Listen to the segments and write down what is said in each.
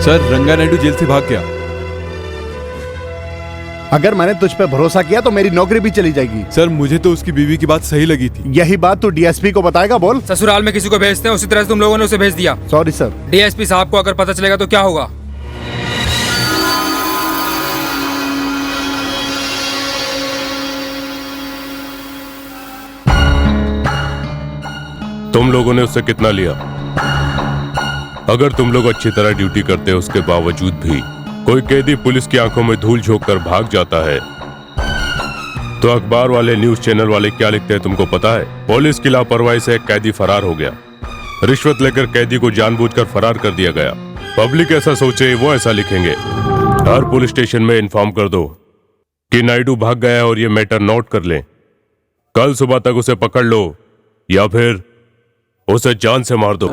Sir, रंगा Naidu jail से भाग गया। अगर मैंने तुझ पे भरोसा किया तो मेरी नौकरी भी चली जाएगी। सर, मुझे तो उसकी बीवी की बात सही लगी थी। यही बात तू डीएसपी को बताएगा? बोल। ससुराल में किसी को भेजते हैं उसी तरह से तुम लोगों ने उसे भेज दिया। Sorry sir. डीएसपी साहब को अगर पता चलेगा तो क्या होगा? तुम लोगों ने उससे कितना लिया? अगर तुम लोग अच्छी तरह ड्यूटी करते हो उसके बावजूद भी कोई कैदी पुलिस की आंखों में धूल झोंक कर भाग जाता है तो अखबार वाले, न्यूज चैनल वाले क्या लिखते हैं तुमको पता है? पुलिस की लापरवाही से एक कैदी फरार हो गया। रिश्वत लेकर कैदी को जानबूझकर फरार कर दिया गया। पब्लिक ऐसा सोचे वो ऐसा लिखेंगे। हर पुलिस स्टेशन में इन्फॉर्म कर दो कि नायडू भाग गया है और ये मैटर नोट कर लें। कल सुबह तक उसे पकड़ लो या फिर उसे जान से मार दो।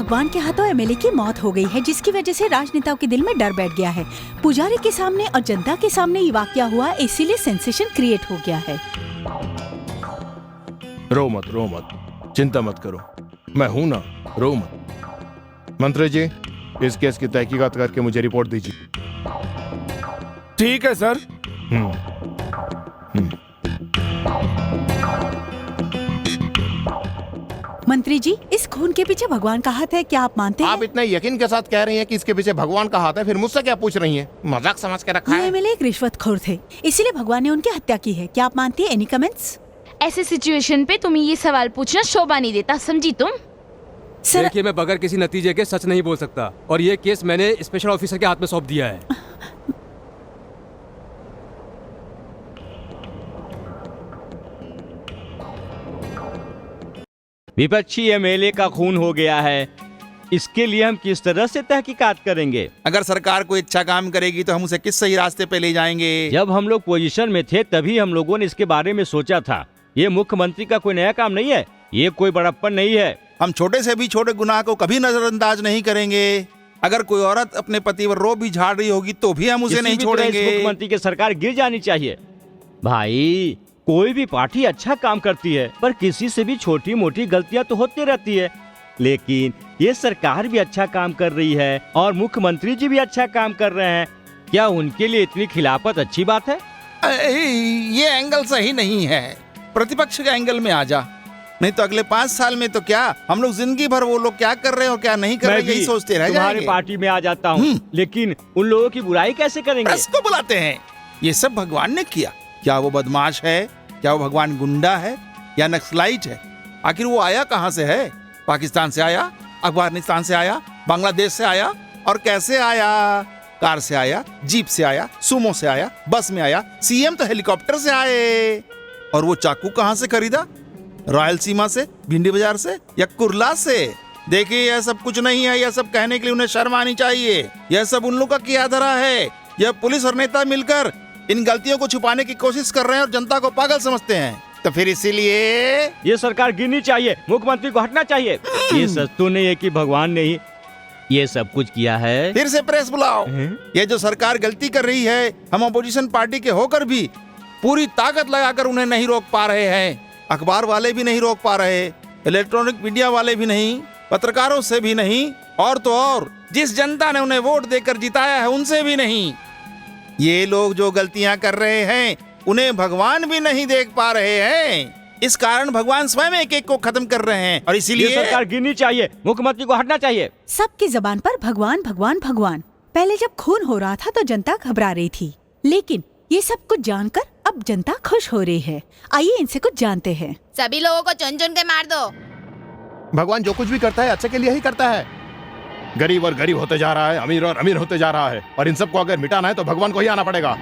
भगवान के हाथों एमएलए की मौत हो गई है, जिसकी वजह से राजनेताओं के दिल में डर बैठ गया है। पुजारी के सामने और जनता के सामने ये वाकया हुआ, इसीलिए सेंसेशन क्रिएट हो गया है। रो मत, चिंता मत करो, मैं हूं ना, रो मत। मंत्री जी, इस केस की तहकीकात करके मुझे रिपोर्ट दीजिए। ठीक है सर। मंत्री जी, इस खून के पीछे भगवान का हाथ है, क्या आप मानते हैं? आप इतने यकीन के साथ कह रही हैं कि इसके पीछे भगवान का हाथ है, फिर मुझसे क्या पूछ रही हैं? मजाक समझ के रखा ये है। एमएलए एक रिश्वतखोर थे, इसीलिए भगवान ने उनकी हत्या की है। क्या आप मानती है? Any comments? ऐसे सिचुएशन पे तुम्हें ये सवाल पूछना शोभा नहीं देता, समझी तुम? सर, देखिए, मैं बगैर किसी नतीजे के सच नहीं बोल सकता और ये केस मैंने स्पेशल ऑफिसर के हाथ में सौंप दिया है। विपक्षी एमएलए का खून हो गया है, इसके लिए हम किस तरह से तहकीकात करेंगे? अगर सरकार कोई अच्छा काम करेगी तो हम उसे किस सही रास्ते पे ले जाएंगे? जब हम लोग पोजीशन में थे तभी हम लोगों ने इसके बारे में सोचा था। ये मुख्यमंत्री का कोई नया काम नहीं है, ये कोई बड़प्पन नहीं है। हम छोटे से भी छोटे गुनाह को कभी नजरअंदाज नहीं करेंगे। अगर कोई औरत अपने पति पर रो भी झाड़ रही होगी तो भी हम उसे नहीं छोड़ेंगे। मुख्यमंत्री की सरकार गिर जानी चाहिए। भाई, कोई भी पार्टी अच्छा काम करती है, पर किसी से भी छोटी मोटी गलतियां तो होती रहती है। लेकिन ये सरकार भी अच्छा काम कर रही है और मुख्यमंत्री जी भी अच्छा काम कर रहे हैं। क्या उनके लिए इतनी खिलाफत अच्छी बात है? ये एंगल सही नहीं है। प्रतिपक्ष के एंगल में आ जा, नहीं तो अगले 5 साल में तो क्या हम लोग जिंदगी भर वो लोग क्या कर रहे हैं और क्या नहीं कर रहे हैं यही सोचते रह तुम्हारी जाएंगे। पार्टी में आ जाता हूँ, लेकिन उन लोगों की बुराई कैसे करेंगे? प्रेस को बुलाते हैं। ये सब भगवान ने किया। क्या वो बदमाश है? क्या वो भगवान गुंडा है या नक्सलाइट है? आखिर वो आया कहाँ से है? पाकिस्तान से आया, अफगानिस्तान से आया, बांग्लादेश से आया, और कैसे आया? कार से आया, जीप से आया, सुमो से आया, बस में आया, सीएम तो हेलीकॉप्टर से आए। और वो चाकू कहाँ से खरीदा? रॉयल सीमा से, भिंडी बाजार से या कुरला से? देखिए, यह सब कुछ नहीं है। यह सब कहने के लिए उन्हें शर्म आनी चाहिए। यह सब उन लोगों का किया धरा है। यह पुलिस और नेता मिलकर इन गलतियों को छुपाने की कोशिश कर रहे हैं और जनता को पागल समझते हैं। तो फिर इसीलिए ये सरकार गिरनी चाहिए, मुख्यमंत्री को हटना चाहिए। ये सच तो नहीं है कि भगवान ने ही ये सब कुछ किया है। फिर से प्रेस बुलाओ। ये जो सरकार गलती कर रही है, हम अपोजिशन पार्टी के होकर भी पूरी ताकत लगाकर उन्हें नहीं रोक पा रहे हैं। अखबार वाले भी नहीं रोक पा रहे, इलेक्ट्रॉनिक मीडिया वाले भी नहीं, पत्रकारों से भी नहीं, और तो और जिस जनता ने उन्हें वोट देकर जिताया है उनसे भी नहीं। ये लोग जो गलतियां कर रहे हैं उन्हें भगवान भी नहीं देख पा रहे हैं। इस कारण भगवान स्वयं एक एक को खत्म कर रहे हैं और इसीलिए ये सरकार गिरनी चाहिए, मुख्यमंत्री को हटना चाहिए। सबकी जबान पर भगवान भगवान भगवान। पहले जब खून हो रहा था तो जनता घबरा रही थी, लेकिन ये सब कुछ जानकर अब जनता खुश हो रही है। आइए इनसे कुछ जानते हैं। सभी लोगों को चुन चुन के मार दो। भगवान जो कुछ भी करता है अच्छे के लिए ही करता है। गरीब और गरीब होते जा रहा है, अमीर और अमीर होते जा रहा है, और इन सबको अगर मिटाना है तो भगवान को ही आना पड़ेगा।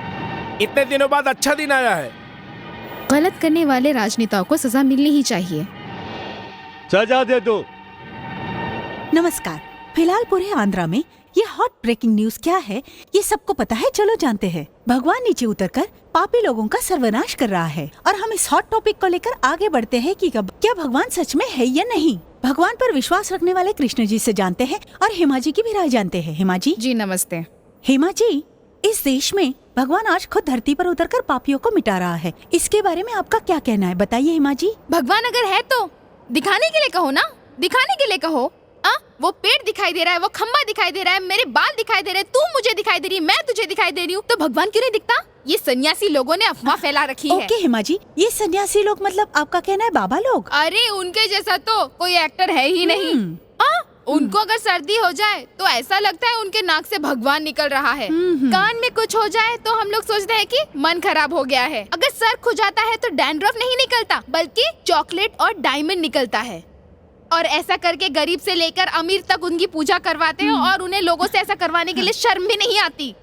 इतने दिनों बाद अच्छा दिन आया है। गलत करने वाले राजनेताओं को सजा मिलनी ही चाहिए। सजा दे दो। नमस्कार। फिलहाल पूरे आंध्रा में ये हॉट ब्रेकिंग न्यूज क्या है ये सबको पता है, चलो जानते हैं। भगवान नीचे उतरकर पापी लोगों का सर्वनाश कर रहा है और हम इस हॉट टॉपिक को लेकर आगे बढ़ते हैं कि क्या भगवान सच में है या नहीं। भगवान पर विश्वास रखने वाले कृष्ण जी से जानते हैं और हेमा जी की भी राय जानते हैं। हेमा जी। जी नमस्ते। हेमा जी, इस देश में भगवान आज खुद धरती पर उतरकर पापियों को मिटा रहा है, इसके बारे में आपका क्या कहना है, बताइए हेमा जी। भगवान अगर है तो दिखाने के लिए कहो ना, दिखाने के लिए कहो। वो पेड़ दिखाई दे रहा है, वो खम्बा दिखाई दे रहा है, मेरे बाल दिखाई दे रहे हैं, तू मुझे दिखाई दे रही है, मैं तुझे दिखाई दे रही हूँ, तो भगवान क्यों नहीं दिखता? ये सन्यासी लोगों ने अफवाह फैला रखी है। ओके हेमा जी, ये सन्यासी लोग मतलब आपका कहना है बाबा लोग? अरे उनके जैसा तो कोई एक्टर है ही नहीं। उनको अगर सर्दी हो जाए तो ऐसा लगता है उनके नाक से भगवान निकल रहा है। कान में कुछ हो जाए तो हम लोग सोचते हैं कि मन खराब हो गया है। अगर सर खुजाता है तो डैंड्रफ नहीं निकलता बल्कि चॉकलेट और डायमंड निकलता है। और ऐसा करके गरीब से लेकर अमीर तक उनकी पूजा करवाते हैं और उन्हें लोगों से ऐसा करवाने के लिए शर्म भी नहीं आती।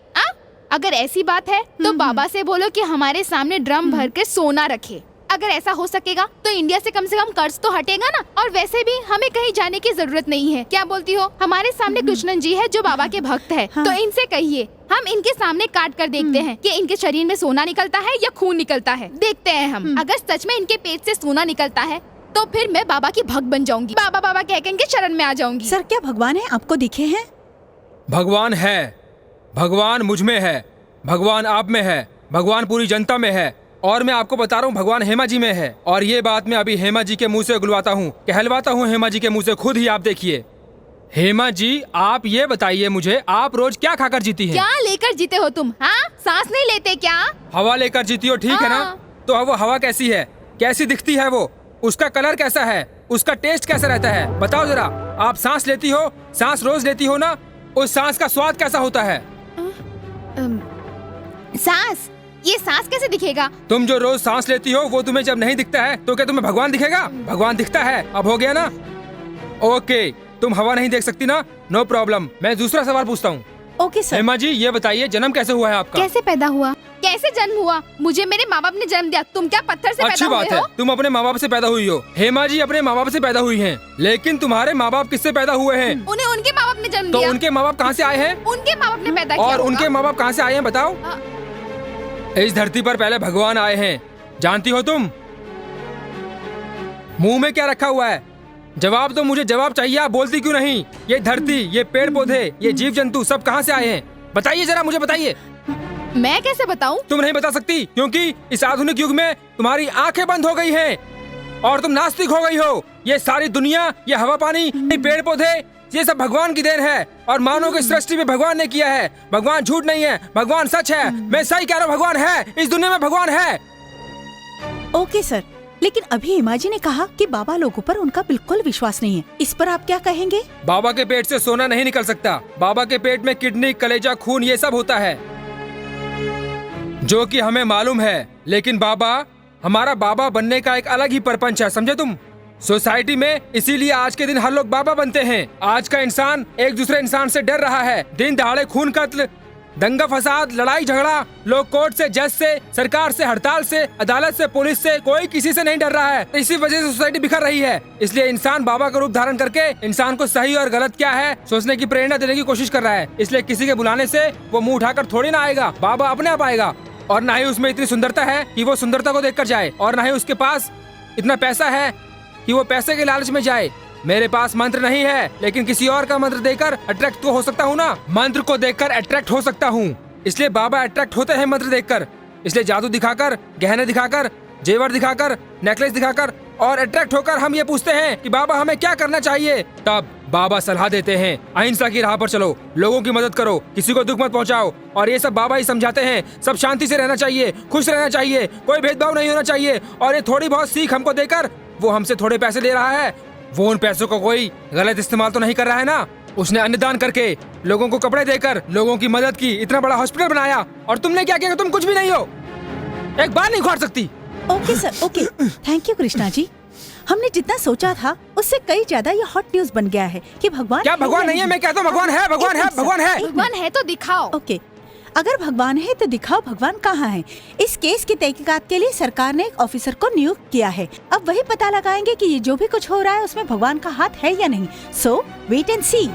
अगर ऐसी बात है तो बाबा से बोलो कि हमारे सामने ड्रम भर के सोना रखे। अगर ऐसा हो सकेगा तो इंडिया से कम कर्ज तो हटेगा ना। और वैसे भी हमें कहीं जाने की जरूरत नहीं है। क्या बोलती हो? हमारे सामने कृष्णन जी है जो बाबा के भक्त है। तो इनसे कहिए हम इनके सामने काट कर देखते हैं कि इनके शरीर में सोना निकलता है या खून निकलता है। देखते हैं हम। अगर सच में इनके पेट से सोना निकलता है तो फिर मैं बाबा की भक्त बन जाऊंगी, बाबा बाबा कह के शरण में आ जाऊंगी। सर क्या भगवान है आपको दिखे हैं? भगवान है, भगवान मुझ में है, भगवान आप में है, भगवान पूरी जनता में है, और मैं आपको बता रहा हूँ भगवान हेमा जी में है। और ये बात मैं अभी हेमा जी के मुंह से उगलवाता हूँ, कहलवाता हूँ हेमा जी के मुंह से, खुद ही आप देखिए। हेमा जी आप ये बताइए मुझे, आप रोज क्या खाकर जीती हैं? क्या लेकर जीते हो तुम? हाँ, सांस नहीं लेते क्या? हवा लेकर जीती हो, ठीक है ना? तो वो हवा कैसी है, कैसी दिखती है वो, उसका कलर कैसा है, उसका टेस्ट कैसा रहता है, बताओ जरा। आप सांस लेती हो, सांस रोज लेती हो ना, उस सांस का स्वाद कैसा होता है? सांस, ये सांस कैसे दिखेगा? तुम जो रोज सांस लेती हो वो तुम्हें जब नहीं दिखता है तो क्या तुम्हें भगवान दिखेगा? भगवान दिखता है, अब हो गया ना? ओके, तुम हवा नहीं देख सकती ना, नो प्रॉब्लम। मैं दूसरा सवाल पूछता हूँ। Okay sir. हेमा जी ये बताइए, जन्म कैसे हुआ है आपका? कैसे पैदा हुआ? कैसे जन्म हुआ? मुझे मेरे माँ बाप ने जन्म दिया, तुम क्या पत्थर से अच्छी पैदा बात हुए है, हो? तुम अपने माँ बाप से पैदा हुई हो। हेमा जी अपने माँ बाप से पैदा हुई हैं, लेकिन तुम्हारे माँ बाप किससे पैदा हुए हैं? उन्हें उनके माँ बाप ने जन्म तो दिया। उनके माँ बाप कहाँ से आए हैं? उनके माँ बाप ने पैदा किया और होगा। उनके माँ बाप कहाँ से आए हैं बताओ? इस धरती पर पहले भगवान आए हैं, जानती हो तुम? मुंह में क्या रखा हुआ है? जवाब दो, मुझे जवाब चाहिए, आप बोलती क्यों नहीं? ये धरती, ये पेड़ पौधे, ये जीव जंतु सब कहाँ से आए हैं? बताइए जरा, मुझे बताइए। मैं कैसे बताऊं? तुम नहीं बता सकती क्योंकि इस आधुनिक युग में तुम्हारी आंखें बंद हो गई हैं और तुम नास्तिक हो गई हो। ये सारी दुनिया, ये हवा पानी, ये पेड़ पौधे, ये सब भगवान की देन है और मानव की सृष्टि में भगवान ने किया है। भगवान झूठ नहीं है, भगवान सच है। मैं सही कह रहा हूँ, भगवान है, इस दुनिया में भगवान है। ओके सर, लेकिन अभी हेमा जी ने कहा कि बाबा लोगों पर उनका बिल्कुल विश्वास नहीं है, इस पर आप क्या कहेंगे? बाबा के पेट से सोना नहीं निकल सकता। बाबा के पेट में किडनी, कलेजा, खून ये सब होता है जो कि हमें मालूम है, लेकिन बाबा, हमारा बाबा बनने का एक अलग ही परपंच है, समझे तुम? सोसाइटी में इसीलिए आज के दिन हर लोग बाबा बनते हैं। आज का इंसान एक दूसरे इंसान से डर रहा है। दिन दहाड़े खून कत्ल, दंगा फसाद, लड़ाई झगड़ा, लोग कोर्ट से, जज से, सरकार से, हड़ताल से, अदालत से, पुलिस से, कोई किसी से नहीं डर रहा है। इसी वजह से सोसाइटी बिखर रही है। इसलिए इंसान बाबा का रूप धारण करके इंसान को सही और गलत क्या है सोचने की प्रेरणा देने की कोशिश कर रहा है। इसलिए किसी के बुलाने से वो मुंह उठाकर थोड़ी ना आएगा, बाबा अपने आप आएगा। और ना ही उसमें इतनी सुंदरता है कि वो सुंदरता को देखकर जाए, और ना ही उसके पास इतना पैसा है कि वो पैसे के लालच में जाए। मेरे पास मंत्र नहीं है, लेकिन किसी और का मंत्र देकर अट्रैक्ट तो हो सकता हूँ ना। मंत्र को देखकर अट्रैक्ट हो सकता हूँ, इसलिए बाबा अट्रैक्ट होते हैं मंत्र देखकर। इसलिए जादू दिखाकर, गहने दिखाकर, जेवर दिखाकर, नेकलेस दिखाकर और अट्रैक्ट होकर हम ये पूछते हैं कि बाबा हमें क्या करना चाहिए। तब बाबा सलाह देते हैं, अहिंसा की राह पर चलो, लोगों की मदद करो, किसी को दुख मत पहुंचाओ। और ये सब बाबा ही समझाते हैं। सब शांति से रहना चाहिए, खुश रहना चाहिए, कोई भेदभाव नहीं होना चाहिए। और ये थोड़ी बहुत सीख हमको देकर वो हमसे थोड़े पैसे ले रहा है, वो उन पैसों को कोई गलत इस्तेमाल तो नहीं कर रहा है ना। उसने अन्नदान करके, लोगों को कपड़े देकर, लोगों की मदद की, इतना बड़ा हॉस्पिटल बनाया, और तुमने क्या किया? तुम कुछ भी नहीं हो, एक बार नहीं खोल सकती। Okay sir, okay, thank you Krishna ji. हमने जितना सोचा था उससे कई ज्यादा ये हॉट न्यूज बन गया है कि भगवान क्या भगवान नहीं है? मैं कहता हूँ भगवान है, भगवान है, भगवान है। भगवान है तो दिखाओ। ओके, अगर भगवान है तो दिखाओ भगवान कहाँ है। इस केस की तहकीकात के लिए सरकार ने एक ऑफिसर को नियुक्त किया है। अब वही पता लगाएंगे कि ये जो भी कुछ हो रहा है उसमें भगवान का हाथ है या नहीं। सो वेट एंड सी।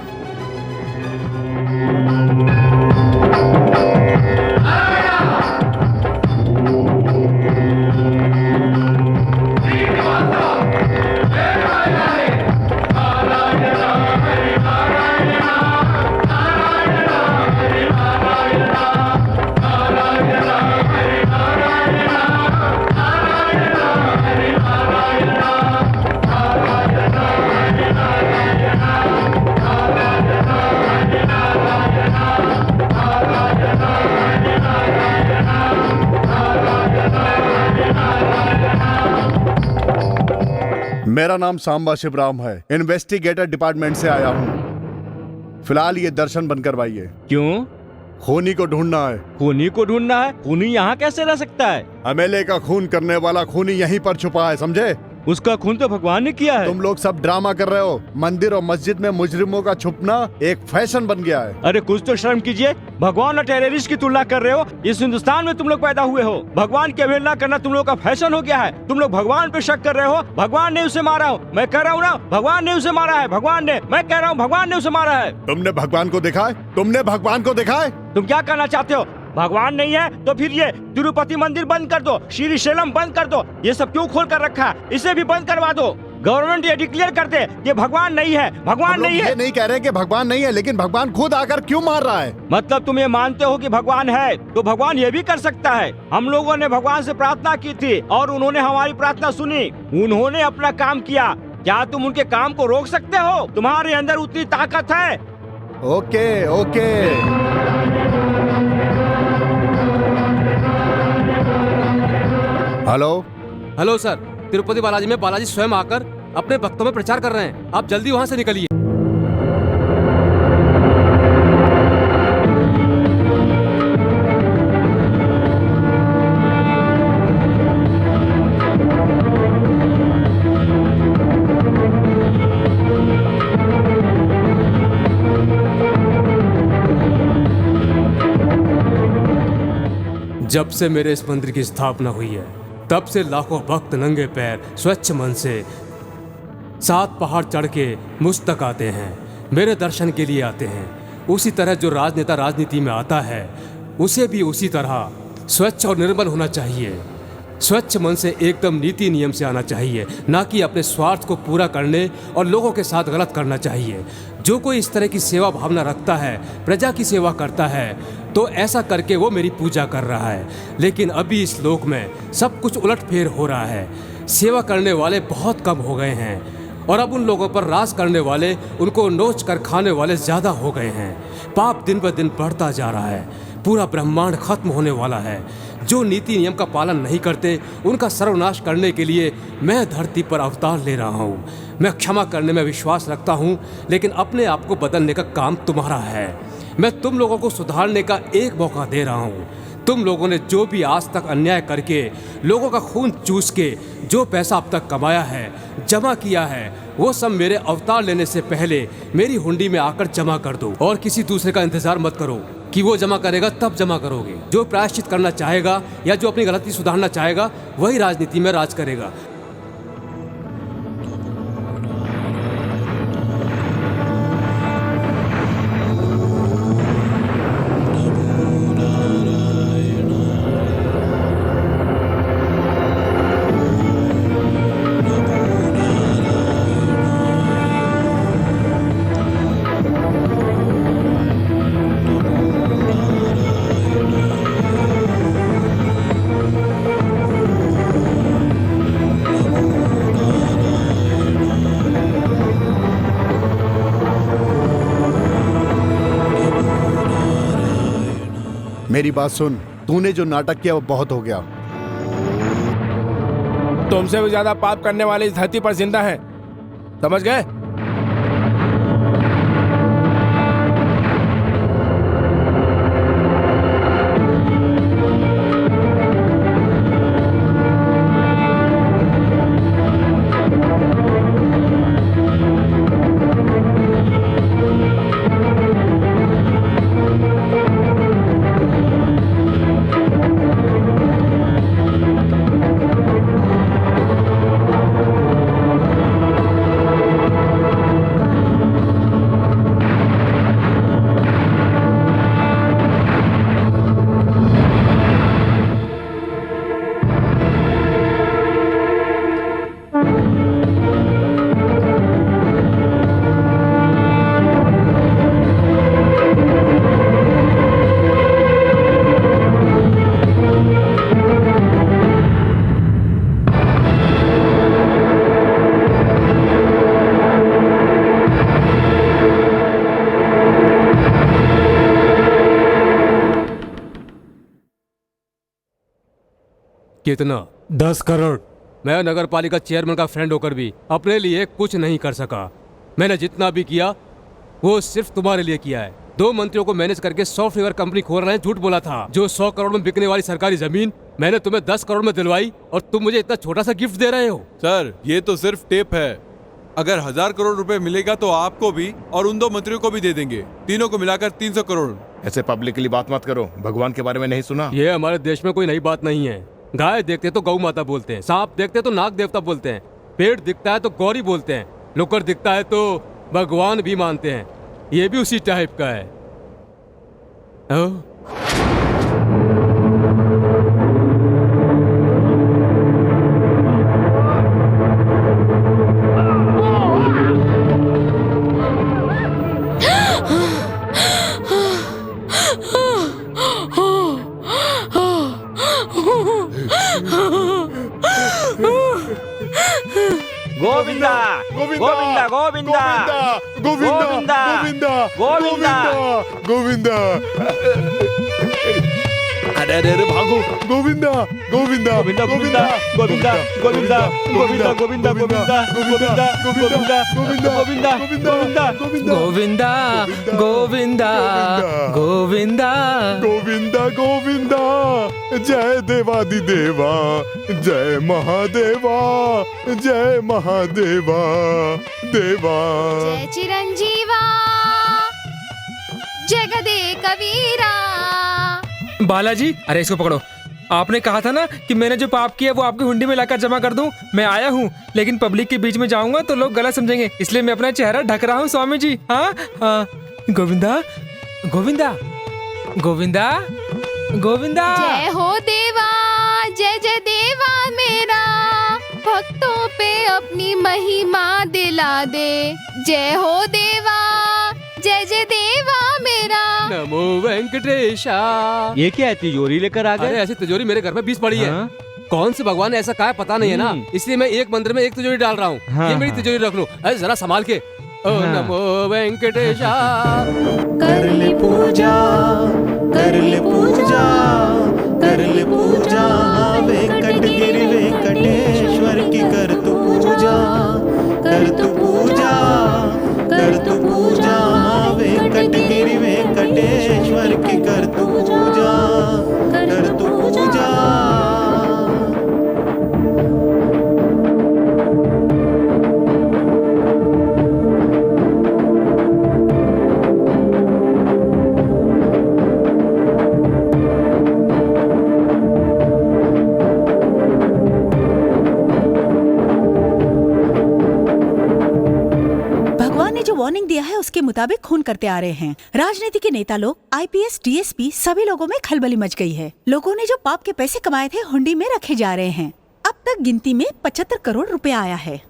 मेरा नाम सांबा शिवराम है, इन्वेस्टिगेटर डिपार्टमेंट से आया हूँ। फिलहाल ये दर्शन बंद करवाइए। क्यों? खूनी को ढूंढना है। खूनी को ढूंढना है? खूनी यहाँ कैसे रह सकता है? एमएलए का खून करने वाला खूनी यहीं पर छुपा है, समझे? उसका खून तो भगवान ने किया है। तुम लोग सब ड्रामा कर रहे हो। मंदिर और मस्जिद में मुजरिमों का छुपना एक फैशन बन गया है। अरे कुछ तो शर्म कीजिए। भगवान और टेररिस्ट की तुलना कर रहे हो। इस हिंदुस्तान में तुम लोग पैदा हुए हो, भगवान की अवहेलना करना तुम लोग का फैशन हो गया है। तुम लोग भगवान पे शक कर रहे हो। भगवान ने उसे मारा हो, मैं कह रहा हूँ ना, भगवान ने उसे मारा है। भगवान ने, मैं कह रहा हूँ भगवान ने उसे मारा है। तुमने भगवान को देखा है? तुमने भगवान को देखा है? तुम क्या कहना चाहते हो? भगवान नहीं है तो फिर ये तिरुपति मंदिर बंद कर दो, श्रीशैलम बंद कर दो। ये सब क्यों खोल कर रखा है? इसे भी बंद करवा दो। गवर्नमेंट ये डिक्लेयर कर दे कि भगवान नहीं है, भगवान हम लोग नहीं है। ये नहीं कह रहे कि भगवान नहीं है, लेकिन भगवान खुद आकर क्यों मार रहा है? मतलब तुम ये मानते हो कि भगवान है तो भगवान ये भी कर सकता है। हम लोगों ने भगवान से प्रार्थना की थी और उन्होंने हमारी प्रार्थना सुनी, उन्होंने अपना काम किया। क्या तुम उनके काम को रोक सकते हो? तुम्हारे अंदर उतनी ताकत है। Okay okay, hello hello sir, Tirupati Balaji में बालाजी स्वयं आकर अपने भक्तों में प्रचार कर रहे हैं। आप जल्दी वहाँ से निकलिए। जब से मेरे इस मंदिर की स्थापना हुई है तब से लाखों भक्त नंगे पैर स्वच्छ मन से 7 पहाड़ चढ़ के मुझ तक आते हैं, मेरे दर्शन के लिए आते हैं। उसी तरह जो राजनेता राजनीति में आता है उसे भी उसी तरह स्वच्छ और निर्मल होना चाहिए। स्वच्छ मन से एकदम नीति नियम से आना चाहिए, ना कि अपने स्वार्थ को पूरा करने और लोगों के साथ गलत करना चाहिए। जो कोई इस तरह की सेवा भावना रखता है, प्रजा की सेवा करता है, तो ऐसा करके वो मेरी पूजा कर रहा है। लेकिन अभी इस लोक में सब कुछ उलटफेर हो रहा है। सेवा करने वाले बहुत कम हो गए हैं और अब उन लोगों पर राज करने वाले, उनको नोच कर खाने वाले ज़्यादा हो गए हैं। पाप दिन ब दिन बढ़ता जा रहा है, पूरा ब्रह्मांड खत्म होने वाला है। जो नीति नियम का पालन नहीं करते उनका सर्वनाश करने के लिए मैं धरती पर अवतार ले रहा हूँ। मैं क्षमा करने में विश्वास रखता हूँ, लेकिन अपने आप को बदलने का काम तुम्हारा है। मैं तुम लोगों को सुधारने का एक मौका दे रहा हूँ। तुम लोगों ने जो भी आज तक अन्याय करके, लोगों का खून चूस के जो पैसा अब तक कमाया है, जमा किया है, वो सब मेरे अवतार लेने से पहले मेरी हुंडी में आकर जमा कर दो। और किसी दूसरे का इंतजार मत करो कि वो जमा करेगा तब जमा करोगे। जो प्रायश्चित करना चाहेगा या जो अपनी गलती सुधारना चाहेगा वही राजनीति में राज करेगा। मेरी बात सुन, तूने जो नाटक किया वो बहुत हो गया। तुमसे भी ज्यादा पाप करने वाले इस धरती पर जिंदा हैं, समझ गए? कितना? 10 करोड़। मैं नगर पालिका चेयरमैन का फ्रेंड होकर भी अपने लिए कुछ नहीं कर सका। मैंने जितना भी किया वो सिर्फ तुम्हारे लिए किया है। 2 मंत्रियों को मैनेज करके सॉफ्टवेयर कंपनी खोल रहे हैं, झूठ बोला था। जो 100 करोड़ में बिकने वाली सरकारी जमीन मैंने तुम्हें 10 करोड़ में दिलवाई और तुम मुझे इतना छोटा सा गिफ्ट दे रहे हो। सर, ये तो सिर्फ टेप है। अगर 1000 करोड़ रुपए मिलेगा तो आपको भी और उन 2 मंत्रियों को भी दे देंगे। तीनों को मिलाकर 300 करोड़। ऐसे पब्लिकली बात मत करो। भगवान के बारे में नहीं सुना? ये हमारे देश में कोई नई बात नहीं है। गाय देखते तो गौ माता बोलते हैं, सांप देखते तो नाग देवता बोलते हैं, पेड़ दिखता है तो गौरी बोलते हैं, लोकर दिखता है तो भगवान भी मानते हैं। ये भी उसी टाइप का है। गोविंदा गोविंदा गोविंदा गोविंदा गोविंदा गोविंदा। अरे अरे अरे भागो। गोविंदा गोविंदा गोविंदा गोविंदा गोविंदा गोविंदा गोविंदा गोविंदा गोविंदा गोविंदा गोविंदा गोविंदा गोविंदा गोविंदा गोविंदा गोविंदा गोविंदा गोविंदा। जय देवादिदेवा, जय महादेवा, जय महादेवा देवा। जय चिरंजीवा, जगदे कबीरा। बालाजी, अरे इसको पकड़ो। आपने कहा था ना कि मैंने जो पाप किया वो आपकी हुंडी में लाकर जमा कर दूं। मैं आया हूँ, लेकिन पब्लिक के बीच में जाऊंगा तो लोग गलत समझेंगे, इसलिए मैं अपना चेहरा ढक रहा हूँ स्वामी जी। हाँ हाँ। गोविंदा गोविंदा गोविंदा गोविंदा। जय हो देवा, जय जय देवा मेरा, भक्तों पे अपनी महिमा दिला दे। जय हो देवा, जय जय देवा मेरा। नमो वेंकटेशा। ये क्या है, तिजोरी लेकर आ अरे गए? ऐसी तिजोरी मेरे घर में 20 पड़ी है। हाँ? कौन से भगवान ने ऐसा कहा है पता नहीं है ना, इसलिए मैं एक मंदिर में एक तिजोरी डाल रहा हूँ। हाँ, ये मेरी हाँ। तिजोरी रख लो। अरे जरा संभाल के। ओ नमो वेंकटेशा। कर ले पूजा, कर ले पूजा, कर ले पूजा, वेंकटगिरि वेंकटेश्वर की कर तू पूजा, कर तू पूजा, कर तू पूजा, वेंकटगिरि वेंकटेश्वर की कर तू पूजा, कर तू पूजा। वार्निंग दिया है उसके मुताबिक खून करते आ रहे हैं। राजनीति के नेता लोग, आईपीएस, डीएसपी, सभी लोगों में खलबली मच गई है। लोगों ने जो पाप के पैसे कमाए थे हुंडी में रखे जा रहे हैं। अब तक गिनती में 75 करोड़ रुपए आया है।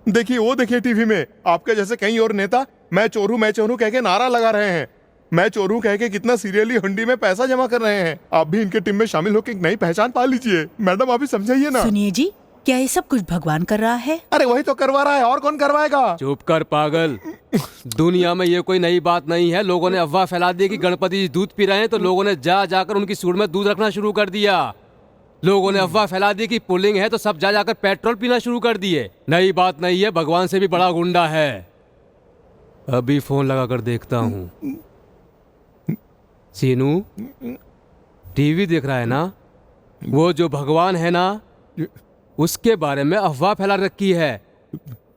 देखिए वो देखिए टीवी में आपके जैसे कई और नेता मैं चोरू कह के नारा लगा रहे हैं। मैं चोरू कह के कितना सीरियसली हुंडी में पैसा जमा कर रहे हैं। आप भी इनके टीम में शामिल होकर एक नई पहचान पा लीजिए। मैडम आप भी समझाइए ना। सुनिए जी, क्या ये सब कुछ भगवान कर रहा है? अरे वही तो करवा रहा है, और कौन करवाएगा? चुप कर पागल। दुनिया में ये कोई नई बात नहीं है। लोगों ने अफवाह फैला दी कि गणपति जी दूध पी रहे हैं, तो लोगों ने जा जाकर उनकी सूंड में दूध रखना शुरू कर दिया। लोगों ने अफवाह फैला दी कि पुलिंग है, तो सब जा जाकर पेट्रोल पीना शुरू कर दिए। नई बात नहीं है, भगवान से भी बड़ा गुंडा है। अभी फोन लगा कर देखता हूँ। सीनू, टीवी देख रहा है ना? वो जो भगवान है ना, उसके बारे में अफवाह फैला रखी है।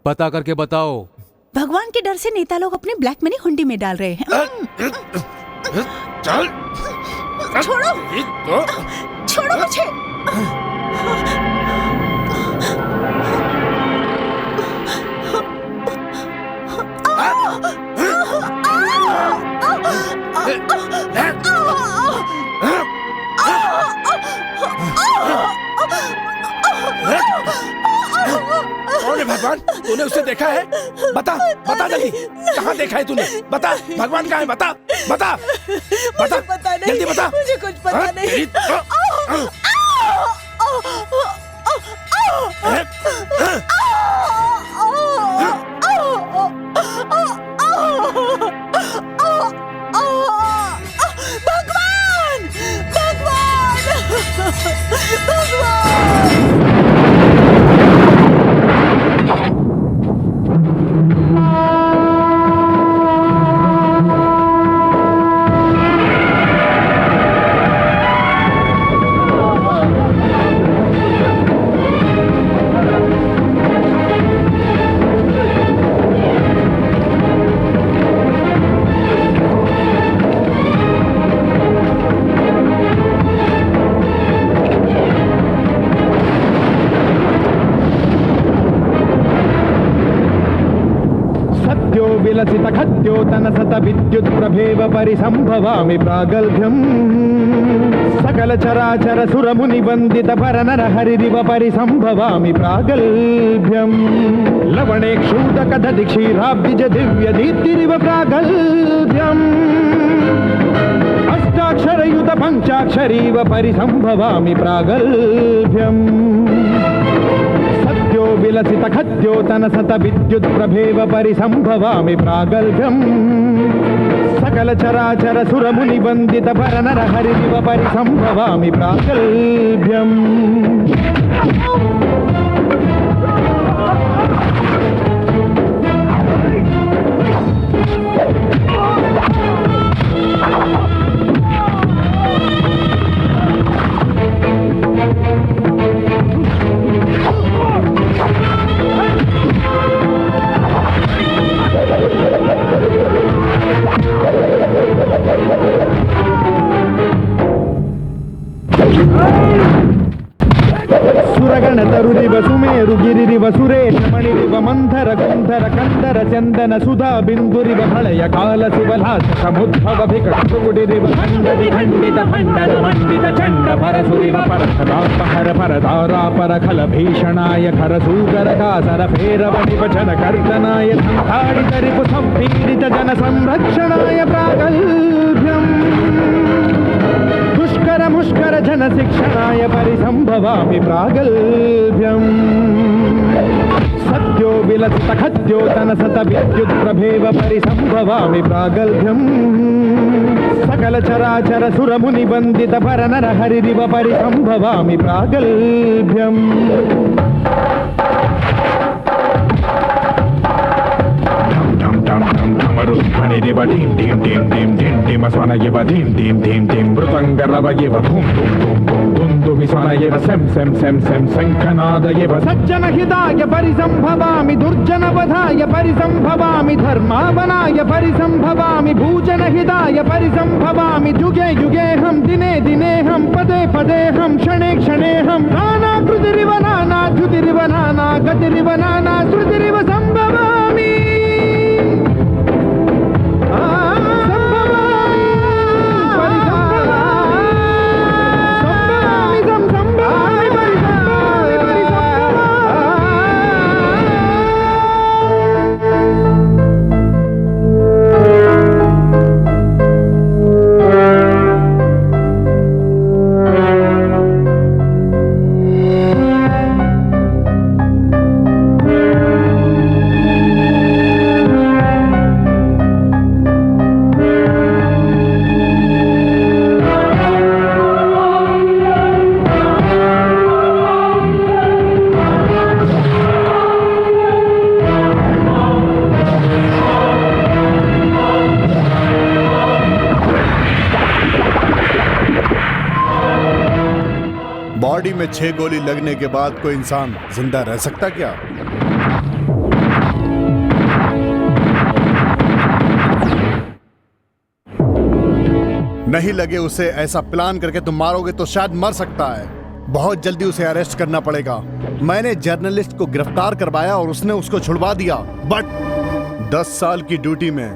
पता करके बताओ। भगवान के डर से नेता लोग अपने ब्लैक मनी हुंडी में डाल रहे हैं। चल छोड़ो, छोड़ो मुझे। कौन है भगवान? तूने उसे देखा है? बता, बता जल्दी। कहाँ देखा है तूने? बता, भगवान कहाँ है? बता, बता, बता, पता नहीं, जल्दी बता। मुझे कुछ पता नहीं। भगवान, भगवान, भगवान। विलसित खद्योतन सत विद्युत प्रभेव परिसंभवामि प्रागल्भ्यम् सकल चराचर सुर मुनि वंदित पर नर हरिदिव परिसंभवामि प्रागल्भ्यम् लवणे क्षूदक दधि क्षीराब्धिज दिव्य दीप्तिरिव प्रागल्भ्यम् अष्टाक्षर युत पंचाक्षरीव परिसंभवामि प्रागल्भ्यम् सद्यो विलसित खद्योतन सत विद्युत् प्रभेव परिसंभवामि प्रागल्भ्यम् सकल चराचर सुरमुनि वंदित भरनर हरिदिव परिसंभवामि प्रागल्भ्यम् सुरगण तरुरिव सुमेरु गिरिरिव सुरेश मणिरिव मंथर कुंधर कंदर चंदन सुधा बिंदुरिव भलय काल शिवलास समुद्भव विकटुडिरिव खंडति खंडित खंडन मंडित चंड परसुरिव परथरापहर परदारा परखल भीषणाय खरसूकर कासर फेरवणिव जन कर्दनाय संहाडित रिपु संपीडित जन संरक्षणाय प्रागल्भ्यम् दुष्कर मुष्कर जन शिक्षणाय परिसंभवामि प्रागल्भ्यम् सद्यो विलसित खद्योतन सत विद्युत् प्रभेव परिसंभवामि प्रागल्भ्यम् सकल चराचर सुरमुनि वंदित भरनर हरिदिव परिसंभवामि प्रागल्भ्यम् ध्वनिरिव ढीं ढीं ढीं ढीं ढीं ढीं स्वनयिव ढीं ढीं ढीं ढीं मृदङ्गरवयिव धूं धूं धूं धूं धुन्दुविस्वनयिव सें सें सें सें शङ्खनादयिव सज्जनहिताय परिसंभवामि दुर्जनवधाय परिसंभवामि धर्मावनाय परिसंभवामि भूजनहिताय परिसंभवामि जुगे जुगे हम दिने दिने हम पदे पदे हम क्षणे क्षणे हम नानाकृतिरिव नानाच्युतिरिव नानागतिरिव नानाश्रुतिरिव संभवामि बॉडी में 6 गोली लगने के बाद कोई इंसान जिंदा रह सकता क्या? नहीं लगे उसे ऐसा प्लान करके तुम मारोगे तो शायद मर सकता है। बहुत जल्दी उसे अरेस्ट करना पड़ेगा। मैंने जर्नलिस्ट को गिरफ्तार करवाया और उसने उसको छुड़वा दिया, बट 10 साल की ड्यूटी में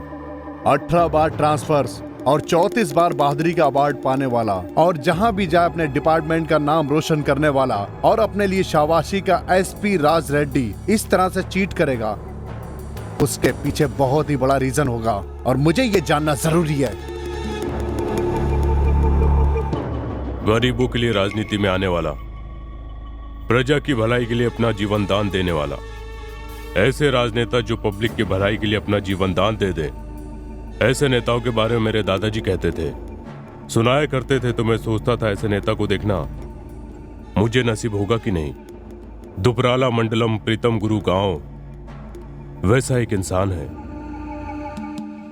18 बार ट्रांसफर्स और 34 बार बहादुरी का अवार्ड पाने वाला और जहां भी जाए अपने डिपार्टमेंट का नाम रोशन करने वाला और अपने लिए शाबाशी का एसपी राज रेड्डी इस तरह से चीट करेगा, उसके पीछे बहुत ही बड़ा रीजन होगा और मुझे ये जानना जरूरी है। गरीबों के लिए राजनीति में आने वाला, प्रजा की भलाई के लिए अपना जीवन दान देने वाला, ऐसे राजनेता जो पब्लिक की भलाई के लिए अपना जीवन दान दे दे, ऐसे नेताओं के बारे में मेरे दादाजी कहते थे, सुनाया करते थे। तो मैं सोचता था ऐसे नेता को देखना मुझे नसीब होगा कि नहीं। दुबराला मंडलम प्रीतम गुरु गांव वैसा एक इंसान है,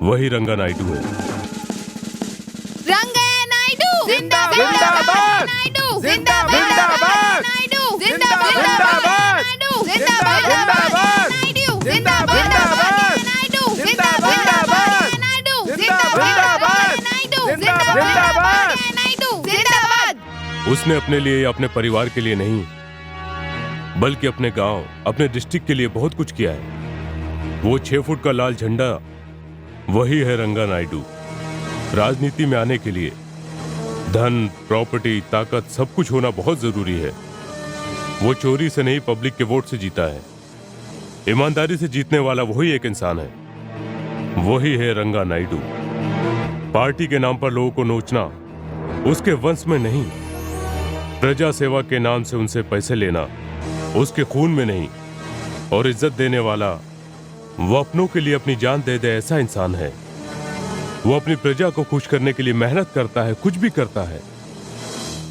वही रंगा नायडू है। रंगा नायडू जिंदाबाद, नायडू जिंदाबाद, नायडू जिंदाबाद, नायडू जिंदाबाद, नायडू जिंदाबाद, नायडू जिंदाबाद, नायडू जिंदाबाद। उसने अपने लिए या अपने परिवार के लिए नहीं, बल्कि अपने गांव, अपने डिस्ट्रिक्ट के लिए बहुत कुछ किया है। वो 6 फुट का लाल झंडा वही है रंगा नायडू। राजनीति में आने के लिए धन, प्रॉपर्टी, ताकत सब कुछ होना बहुत जरूरी है। वो चोरी से नहीं, पब्लिक के वोट से जीता है। ईमानदारी से जीतने वाला वही एक इंसान है, वही है रंगा नायडू। पार्टी के नाम पर लोगों को नोचना उसके वंश में नहीं। प्रजा सेवा के नाम से उनसे पैसे लेना उसके खून में नहीं। और इज्जत देने वाला वो अपनों के लिए अपनी जान दे दे ऐसा इंसान है। वो अपनी प्रजा को खुश करने के लिए मेहनत करता है, कुछ भी करता है।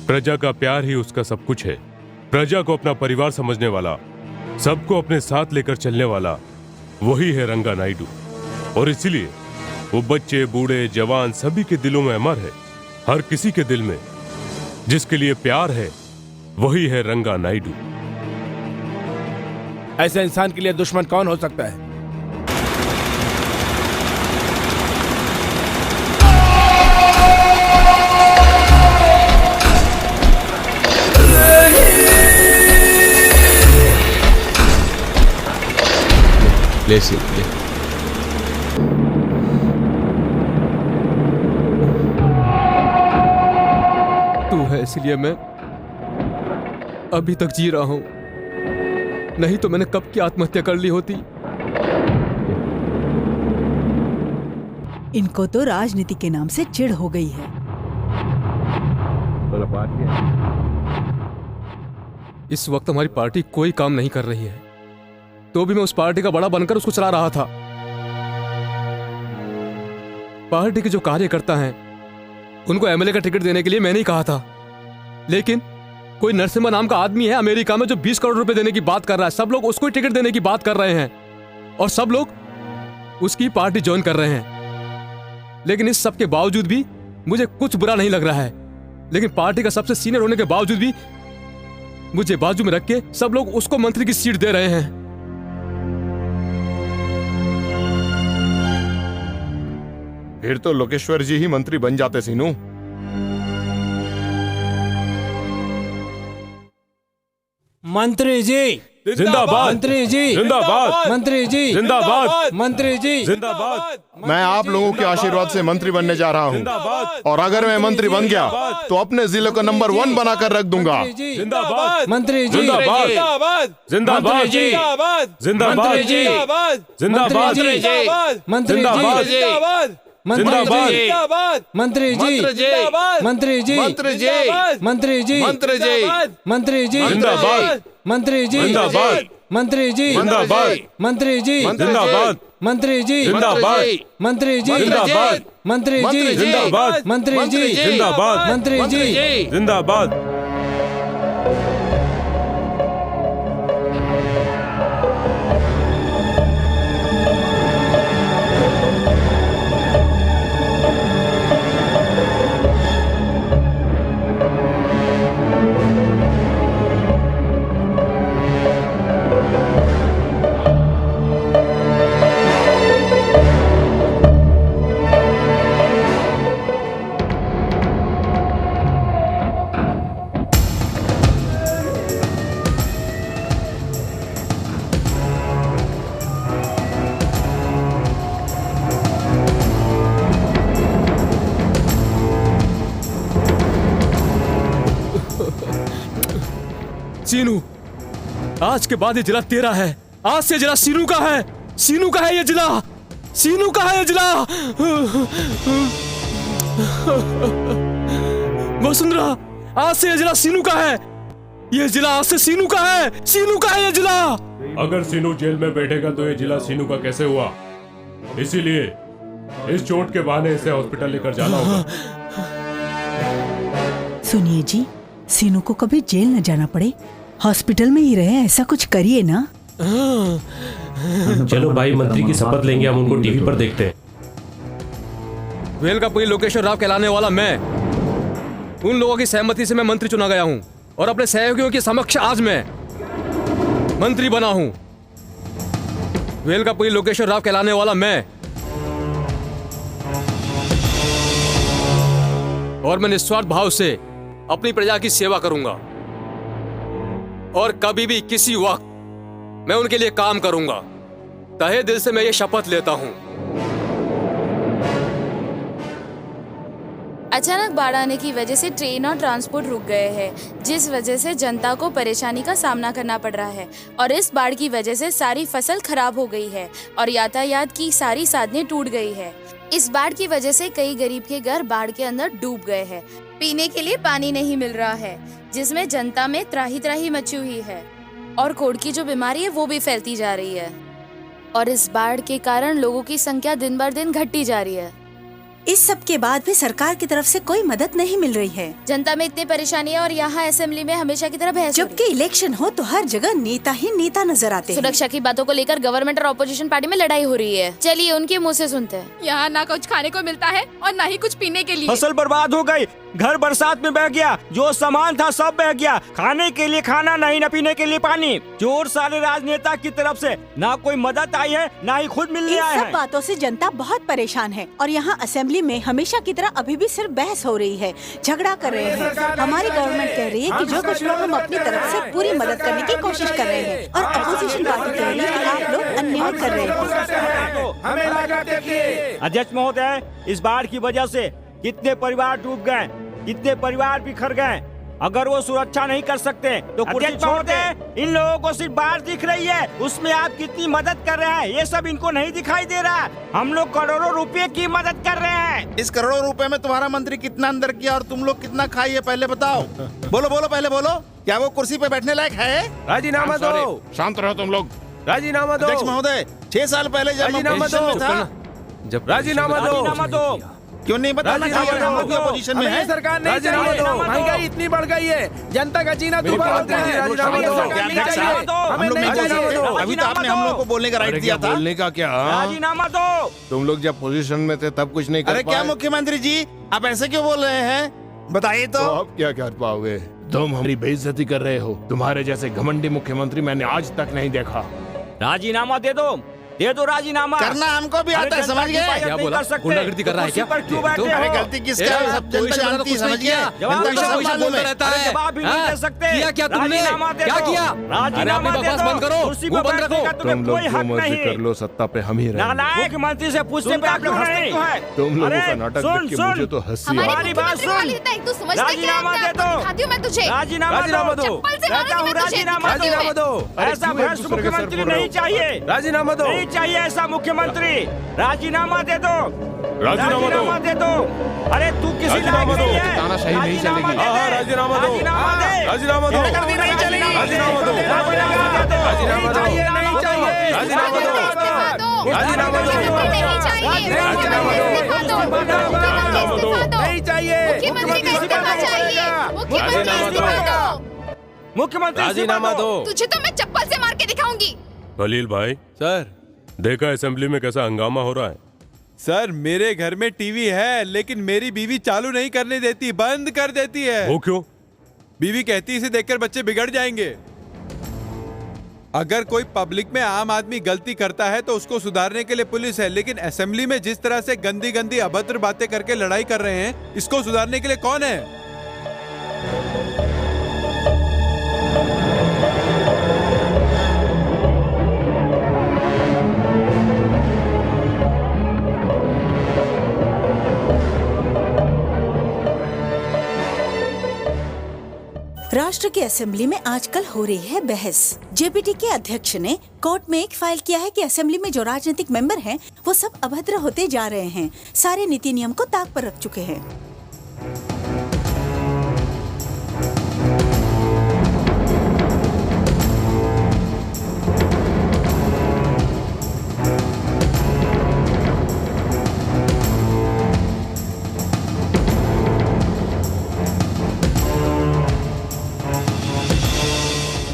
प्रजा का प्यार ही उसका सब कुछ है। प्रजा को अपना परिवार समझने वाला, सबको अपने साथ लेकर चलने वाला, वही है रंगा नायडू। और इसीलिए वो बच्चे, बूढ़े, जवान सभी के दिलों में अमर है। हर किसी के दिल में जिसके लिए प्यार है वही है रंगा नायडू। ऐसे इंसान के लिए दुश्मन कौन हो सकता है? ले तू है इसलिए मैं अभी तक जी रहा हूं, नहीं तो मैंने कब की आत्महत्या कर ली होती। इनको तो राजनीति के नाम से चिढ़ हो गई है। इस वक्त हमारी पार्टी कोई काम नहीं कर रही है, तो भी मैं उस पार्टी का बड़ा बनकर उसको चला रहा था। पार्टी के जो कार्यकर्ता हैं उनको एमएलए का टिकट देने के लिए मैंने ही कहा था, लेकिन कोई नरसिम्हा नाम का आदमी है अमेरिका में जो 20 करोड़ रुपए देने की बात कर रहा है। सब लोग उसको ही टिकट देने की बात कर रहे हैं और सब लोग उसकी पार्टी ज्वाइन कर रहे हैं। लेकिन इस सब के बावजूद भी मुझे कुछ बुरा नहीं लग रहा है। लेकिन पार्टी का सबसे सीनियर होने के बावजूद भी मुझे बाजू में रख के सब लोग उसको मंत्री की सीट दे रहे हैं। फिर तो लोकेश्वर जी ही मंत्री बन जाते सीनू। मंत्री जी जिंदाबाद, मंत्री जी जिंदाबाद, मंत्री जी जिंदाबाद, मंत्री जी जिंदाबाद। मैं आप लोगों के आशीर्वाद से मंत्री बनने जा रहा हूँ, और अगर मैं मंत्री बन गया तो अपने जिले को नंबर 1 बनाकर रख दूंगा। जिंदाबाद, मंत्री जी जिंदाबाद, जिंदाबाद, जी जिंदाबाद, मंत्री जी जिंदाबाद, मंत्री जी जिंदाबाद, मंत्री जी मंत्री जी मंत्री जी मंत्री जी मंत्री जी मंत्री जी जिंदाबाद, मंत्री जी जिंदाबाद, मंत्री जी जिंदाबाद, मंत्री जी जिंदाबाद, मंत्री जी जिंदाबाद, मंत्री जी जिंदाबाद, मंत्री जी जिंदाबाद, मंत्री जी जिंदाबाद, मंत्री जी जिंदाबाद। सीनू, आज के बाद ये जिला तेरा है। आज से जिला सीनू का है। सीनू का है ये जिला। सीनू का है ये जिला। वसुंधरा, आज से ये जिला सीनू का है। ये जिला आज से सीनू का है। सीनू का है ये जिला। अगर सीनू जेल में बैठेगा तो ये जिला सीनू का कैसे हुआ? इसीलिए इस चोट के बहाने इसे हॉस्पिटल लेकर जाना होगा। सुनिए जी, सीनू को कभी जेल न जाना पड़े, हॉस्पिटल में ही रहे, ऐसा कुछ करिए ना। चलो भाई, मंत्री की शपथ लेंगे, हम उनको टीवी पर देखते हैं। वेलकापुरी लोकेश्वर राव कहलाने वाला मैं, उन लोगों की सहमति से मैं मंत्री चुना गया हूं और अपने सहयोगियों के समक्ष आज मैं मंत्री बना हूं। वेलकापुरी लोकेश्वर राव कहलाने वाला मैं, और मैं निस्वार्थ भाव से अपनी प्रजा की सेवा करूंगा और कभी भी किसी वक्त मैं उनके लिए काम करूंगा। तहे दिल से मैं ये शपथ लेता हूं। अचानक बाढ़ आने की वजह से ट्रेन और ट्रांसपोर्ट रुक गए हैं, जिस वजह से जनता को परेशानी का सामना करना पड़ रहा है। और इस बाढ़ की वजह से सारी फसल खराब हो गई है और यातायात की सारी साधनें टूट गई है। इस बाढ़ की वजह से कई गरीब के घर बाढ़ के अंदर डूब गए हैं। पीने के लिए पानी नहीं मिल रहा है, जिसमें जनता में त्राही त्राही मची हुई है और कोढ़ की जो बीमारी है वो भी फैलती जा रही है। और इस बाढ़ के कारण लोगों की संख्या दिन बर दिन घटती जा रही है। इस सब के बाद भी सरकार की तरफ से कोई मदद नहीं मिल रही है। जनता में इतनी परेशानी है और यहाँ असेंबली में हमेशा की तरह बहस हो रही है। जबकि इलेक्शन हो तो हर जगह नेता ही नेता नजर आते हैं। सुरक्षा की बातों को लेकर गवर्नमेंट और ऑपोजिशन पार्टी में लड़ाई हो रही है। चलिए उनके मुँह से सुनते हैं। यहाँ ना कुछ खाने को मिलता है और ना ही कुछ पीने के लिए। फसल बर्बाद हो गई, घर बरसात में बह गया, जो सामान था सब बह गया, खाने के लिए खाना नहीं, न पीने के लिए पानी। चोर सारे राजनेता की तरफ से ना कोई मदद आई है, ना ही खुद मिलने आए इन सब हैं। बातों से जनता बहुत परेशान है और यहाँ असेंबली में हमेशा की तरह अभी भी सिर्फ बहस हो रही है, झगड़ा कर रहे हैं। हमारी गवर्नमेंट कह रही है कि जो कुछ लोग हम अपनी तरफ से पूरी मदद करने की कोशिश कर रहे हैं और अपोजिशन पार्टी कह रही है कि आप लोग अन्याय कर रहे हैं। अध्यक्ष महोदय, इस बाढ़ की वजह से कितने परिवार डूब गए, कितने परिवार बिखर गए। अगर वो सुरक्षा नहीं कर सकते तो कुर्सी छोड़ दे। इन लोगों को सिर्फ बाढ़ दिख रही है, उसमें आप कितनी मदद कर रहे हैं ये सब इनको नहीं दिखाई दे रहा। हम लोग करोड़ों रुपए की मदद कर रहे हैं। इस करोड़ों रुपए में तुम्हारा मंत्री कितना अंदर किया और तुम लोग कितना खाई है, पहले बताओ। बोलो बोलो, पहले बोलो, क्या वो कुर्सी पे बैठने लायक है? राजीनामा दो। शांत रहो तुम लोग। राजीनामा दो। अध्यक्ष महोदय, 6 साल पहले जब मैं पोजीशन में था, राजीनामा दो। क्यों नहीं बताना चाहिए? हम लोग अपोजिशन में हैं। सरकार नहीं चाहिए, महंगाई इतनी बढ़ गई है, जनता का जीना दुभर हो गया है। राजीनामा दो। हम लोग नहीं बोल सकते, अभी तो आपने हम लोग को बोलने का राइट दिया था। बोलने का क्या? राजीनामा दो। तुम लोग जब पोजीशन में थे तब कुछ नहीं कर अरे क्या मुख्यमंत्री जी, आप ऐसे क्यों बोल रहे हैं? बताइए तो। आप क्या कर पाओगे? तुम हमारी बेइज्जती कर रहे हो। तुम्हारे जैसे घमंडी मुख्यमंत्री मैंने आज तक नहीं देखा। राजीनामा दे दो राजीनामा। करना हमको भी आता है, समझ गए? क्या बोला? गुंडागर्दी कर रहा है क्या? अरे गलती किसका है? सब जनता जानती है, समझ गया? जनता को सब मालूम है। जवाब भी नहीं दे सकते। किया क्या तुमने? क्या किया? अरे अपनी बकवास बंद करो, वो बंद रखो। तुम लोग जो मर्जी कर लो, सत्ता पे हम ही रहेंगे। नालायक मंत्री से पूछने पे आप लोग हंसते क्यों हैं? तुम लोगों का नाटक देख के मुझे तो हंसी आ रही है। हमारी बात सुन। तू समझता क्या है? राजीनामा दे दो। दिखाती हूँ मैं तुझे। राजीनामा दो। चप्पल से कहता हूँ राजीनामा दो। ऐसा भ्रष्ट मुख्यमंत्री नहीं चाहिए। राजीनामा दो। नहीं चाहिए ऐसा मुख्यमंत्री। राजीनामा दे दो। राजीनामा दे दो। अरे तू किसी लायक नहीं है। तानाशाही नहीं चलेगी। राजीनामा दो। राजीनामा दो। नहीं चलेगी। राजीनामा दो। राजीनामा दो। नहीं चाहिए। राजीनामा दो। राजीनामा दो। नहीं चाहिए। नहीं चाहिए। मुख्यमंत्री राजीनामा दो। तुझे तो मैं चप्पल से मार के दिखाऊंगी। खलील भाई, सर देखा असेंबली में कैसा हंगामा हो रहा है? सर मेरे घर में टीवी है लेकिन मेरी बीवी चालू नहीं करने देती, बंद कर देती है। वो क्यों? बीवी कहती है इसे देखकर बच्चे बिगड़ जाएंगे। अगर कोई पब्लिक में आम आदमी गलती करता है तो उसको सुधारने के लिए पुलिस है, लेकिन असेंबली में जिस तरह से गंदी गंदी अभद्र बातें करके लड़ाई कर रहे हैं, इसको सुधारने के लिए कौन है? राष्ट्र की असेंबली में आजकल हो रही है बहस। जेपीटी के अध्यक्ष ने कोर्ट में एक फाइल किया है कि असेंबली में जो राजनीतिक मेंबर हैं, वो सब अभद्र होते जा रहे हैं, सारे नीति नियम को ताक पर रख चुके हैं।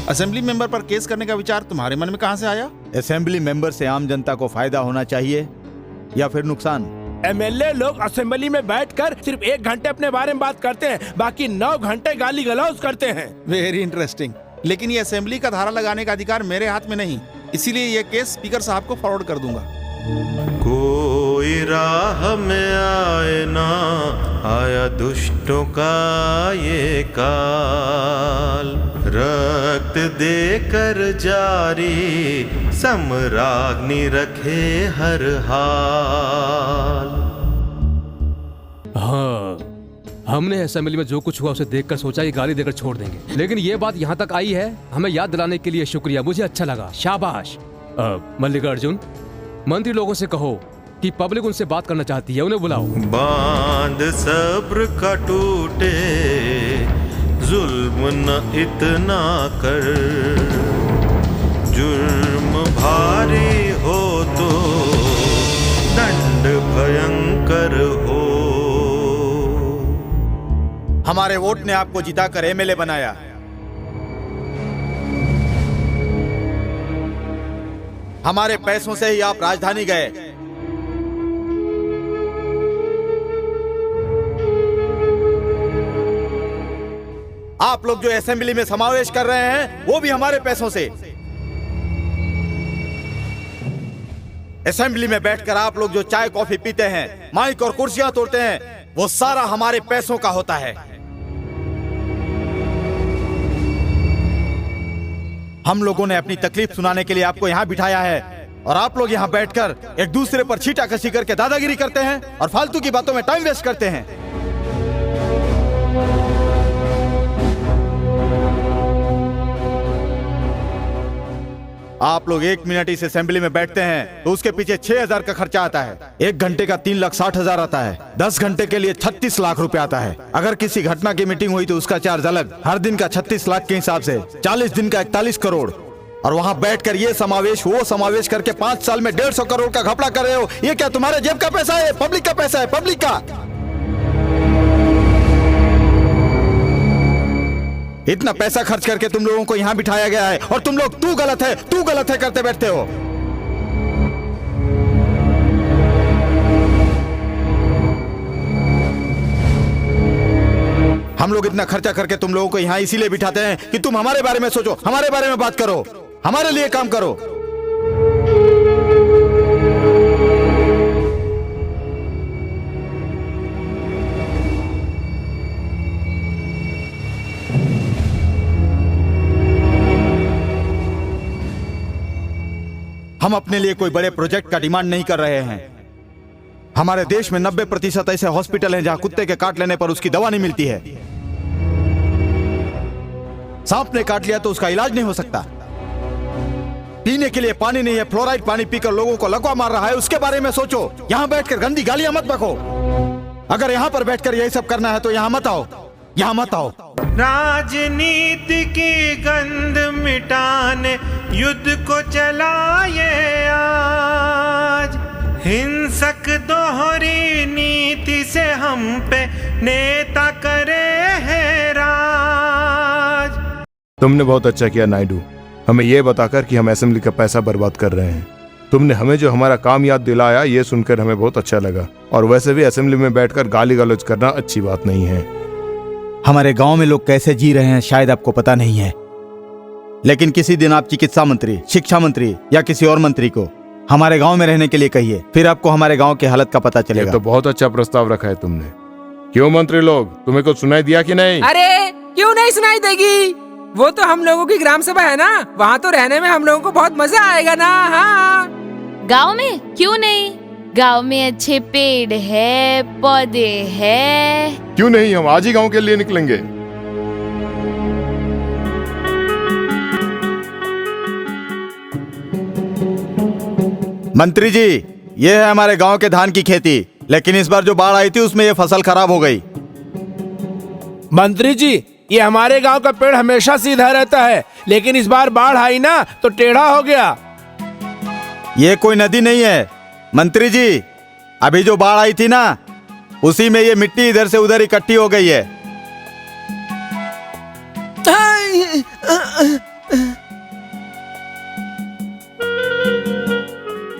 असेंबली मेंबर पर केस करने का विचार तुम्हारे मन में कहां से आया? असेंबली मेंबर से आम जनता को फायदा होना चाहिए या फिर नुकसान? एमएलए लोग असेंबली में बैठकर सिर्फ 1 घंटे अपने बारे में बात करते हैं, बाकी 9 घंटे गाली गलौज करते हैं। Very interesting. लेकिन ये असेंबली का धारा लगाने का अधिकार मेरे हाथ में नहीं, इसीलिए ये केस स्पीकर साहब को फॉरवर्ड कर दूंगा। कोई राह में आए ना आया दुष्टों का ये काल, रक्त देकर जारी सम्राज्ञी रखे हर हाल। हाँ, हमने असेंबली में जो कुछ हुआ उसे देखकर सोचा कि गाली देकर छोड़ देंगे, लेकिन ये बात यहाँ तक आई है, हमें याद दिलाने के लिए शुक्रिया, मुझे अच्छा लगा, शाबाश। मल्लिकार्जुन, मंत्री लोगों से कहो कि पब्लिक उनसे बात करना चाहती है, उन्हें बुलाओ। बांध सब्र का टूटे, जुल्म न इतना कर, जुर्म भारी हो तो दंड भयंकर हो। हमारे वोट ने आपको जिताकर एमएलए बनाया। हमारे पैसों से ही आप राजधानी गए। आप लोग जो असेंबली में समावेश कर रहे हैं वो भी हमारे पैसों से। असेंबली में बैठकर आप लोग जो चाय कॉफी पीते हैं, माइक और कुर्सियां तोड़ते हैं, वो सारा हमारे पैसों का होता है। हम लोगों ने अपनी तकलीफ सुनाने के लिए आपको यहाँ बिठाया है और आप लोग यहाँ बैठकर एक दूसरे पर छींटाकशी करके दादागिरी करते हैं और फालतू की बातों में टाइम वेस्ट करते हैं। आप लोग 1 मिनट इस असेंबली में बैठते हैं तो उसके पीछे 6,000 का खर्चा आता है। 1 घंटे का 3,60,000 आता है। 10 घंटे के लिए 36 लाख रुपए आता है। अगर किसी घटना की मीटिंग हुई तो उसका चार्ज अलग, हर दिन का 36 लाख के हिसाब से 40 दिन का 41 करोड़। और वहाँ बैठकर ये समावेश वो समावेश करके 5 साल में 150 करोड़ का घपला कर रहे हो। ये क्या तुम्हारे जेब का पैसा है? पब्लिक का पैसा है, पब्लिक का। इतना पैसा खर्च करके तुम लोगों को यहाँ बिठाया गया है और तुम लोग तू गलत है करते बैठते हो। हम लोग इतना खर्चा करके तुम लोगों को यहाँ इसीलिए बिठाते हैं कि तुम हमारे बारे में सोचो, हमारे बारे में बात करो, हमारे लिए काम करो। हम अपने लिए कोई बड़े प्रोजेक्ट का डिमांड नहीं कर रहे हैं। हमारे देश में 90% ऐसे हॉस्पिटल हैं जहां कुत्ते के काट लेने पर उसकी दवा नहीं मिलती है। सांप ने काट लिया तो उसका इलाज नहीं हो सकता। पीने के लिए पानी नहीं है, फ्लोराइड पानी पीकर लोगों को लकवा मार रहा है, उसके बारे में सोचो। यहां बैठकर गंदी गालियां मत बको। अगर यहां पर बैठकर यही सब करना है तो यहां मत आओ, यहां मत आओ। राजनीति की गंध मिटाने युद्ध को चलाए आज, हिंसक दोहरी नीति से हम पे नेता करे हैं राज। तुमने बहुत अच्छा किया नायडू, हमें यह बताकर कि हम असेंबली का पैसा बर्बाद कर रहे हैं। तुमने हमें जो हमारा काम याद दिलाया ये सुनकर हमें बहुत अच्छा लगा। और वैसे भी असेंबली में बैठकर गाली गलौज करना अच्छी बात नहीं है। हमारे गांव में लोग कैसे जी रहे हैं शायद आपको पता नहीं है, लेकिन किसी दिन आप चिकित्सा मंत्री, शिक्षा मंत्री या किसी और मंत्री को हमारे गांव में रहने के लिए कहिए, फिर आपको हमारे गांव की हालत का पता चलेगा। ये तो बहुत अच्छा प्रस्ताव रखा है तुमने। क्यों मंत्री लोग, तुम्हें कुछ सुनाई दिया कि नहीं? अरे क्यों नहीं सुनाई देगी, वो तो हम लोगों की ग्राम सभा है ना, वहाँ तो रहने में हम लोगों को बहुत मजा आएगा ना। हाँ, गाँव में क्यों नहीं, गांव में अच्छे पेड़ है, पौधे है। क्यों नहीं, हम आज ही गांव के लिए निकलेंगे। मंत्री जी, ये है हमारे गांव के धान की खेती, लेकिन इस बार जो बाढ़ आई थी उसमें ये फसल खराब हो गई। मंत्री जी, ये हमारे गांव का पेड़ हमेशा सीधा रहता है, लेकिन इस बार बाढ़ आई ना तो टेढ़ा हो गया। ये कोई नदी नहीं है मंत्री जी, अभी जो बाढ़ आई थी ना उसी में ये मिट्टी इधर से उधर इकट्ठी हो गई है।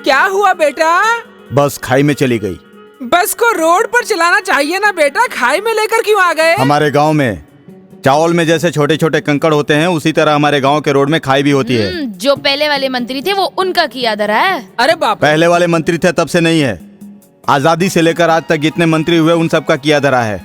क्या हुआ बेटा? बस खाई में चली गई। बस को रोड पर चलाना चाहिए ना बेटा, खाई में लेकर क्यों आ गए? हमारे गांव में चावल में जैसे छोटे छोटे कंकड़ होते हैं उसी तरह हमारे गांव के रोड में खाई भी होती है। जो पहले वाले मंत्री थे वो उनका किया धरा है। अरे बाप, पहले वाले मंत्री थे तब से नहीं है, आजादी से लेकर आज तक जितने मंत्री हुए उन सब का किया धरा है।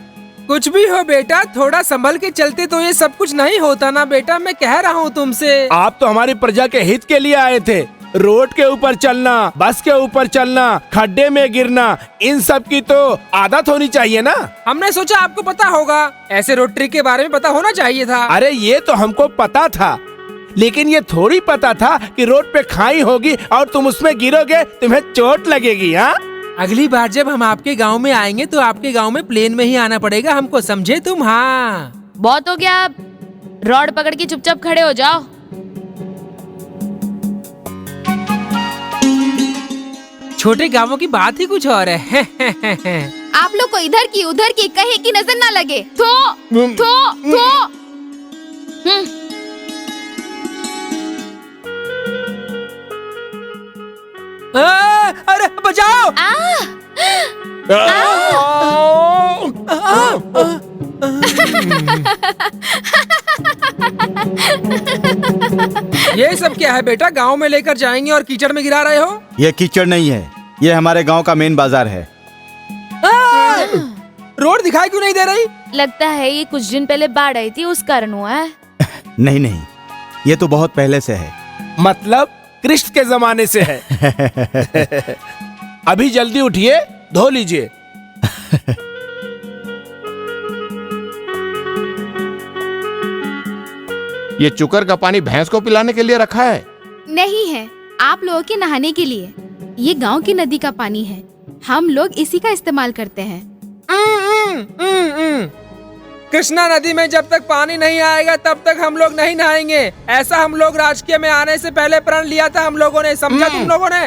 कुछ भी हो बेटा, थोड़ा संभल के चलते तो ये सब कुछ नहीं होता ना बेटा, मैं कह रहा हूँ तुमसे। आप तो हमारी प्रजा के हित के लिए आए थे। रोड के ऊपर चलना, बस के ऊपर चलना, खड्डे में गिरना, इन सब की तो आदत होनी चाहिए ना। हमने सोचा आपको पता होगा, ऐसे रोड ट्रिक के बारे में पता होना चाहिए था। अरे ये तो हमको पता था, लेकिन ये थोड़ी पता था कि रोड पे खाई होगी और तुम उसमें गिरोगे, तुम्हें चोट लगेगी। हाँ, अगली बार जब हम आपके गांव में आएंगे तो आपके गांव में प्लेन में ही आना पड़ेगा हमको, समझे तुम? हाँ, बहुत हो गया, अब रॉड पकड़ के चुपचाप खड़े हो जाओ। छोटे गांवों की बात ही कुछ और है। आप लोग को इधर की उधर की कहीं की नजर ना लगे। थो थो थो। अरे बचाओ! ये सब क्या है बेटा? गांव में लेकर जाएंगे और कीचड़ में गिरा रहे हो? ये कीचड़ नहीं है, ये हमारे गांव का मेन बाजार है। रोड दिखाई क्यों नहीं दे रही? लगता है ये कुछ दिन पहले बाढ़ आई थी, उस कारण हुआ है। नहीं नहीं, ये तो बहुत पहले से है। मतलब कृष्ण के जमाने से है। अभी जल्दी उठिए, धो लीजिए। ये चुकर का पानी भैंस को पिलाने के लिए रखा है? नहीं है, आप लोगों के नहाने के लिए। ये गांव की नदी का पानी है, हम लोग इसी का इस्तेमाल करते हैं। कृष्णा नदी में जब तक पानी नहीं आएगा तब तक हम लोग नहीं नहाएंगे। ऐसा हम लोग राजकीय में आने से पहले प्रण लिया था हम लोगों ने, समझा तुम लोगों ने?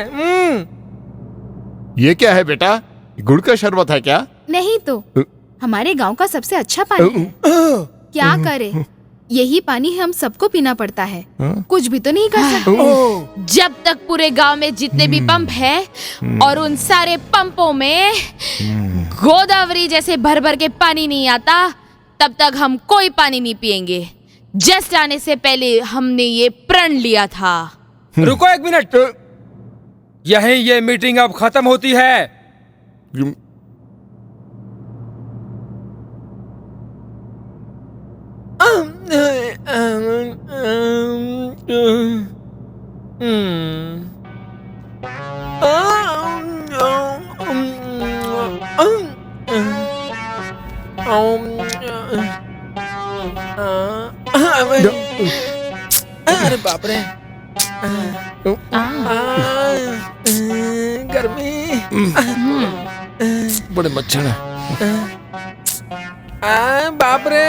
ये क्या है बेटा? गुड़ का शरबत है क्या? नहीं तो हमारे गांव का सबसे अच्छा पानी है। क्या करे, यही पानी हम सबको पीना पड़ता है, कुछ भी तो नहीं कर सकते। जब तक पूरे गांव में जितने भी पंप हैं और उन सारे पंपों में गोदावरी जैसे भर भर के पानी नहीं आता, तब तक हम कोई पानी नहीं पिएंगे। जस्ट आने से पहले हमने ये प्रण लिया था। रुको एक मिनट, यहीं ये मीटिंग अब खत्म होती है। अरे बाप रे, गर्मी, बड़े मच्छर हैं। बाप रे,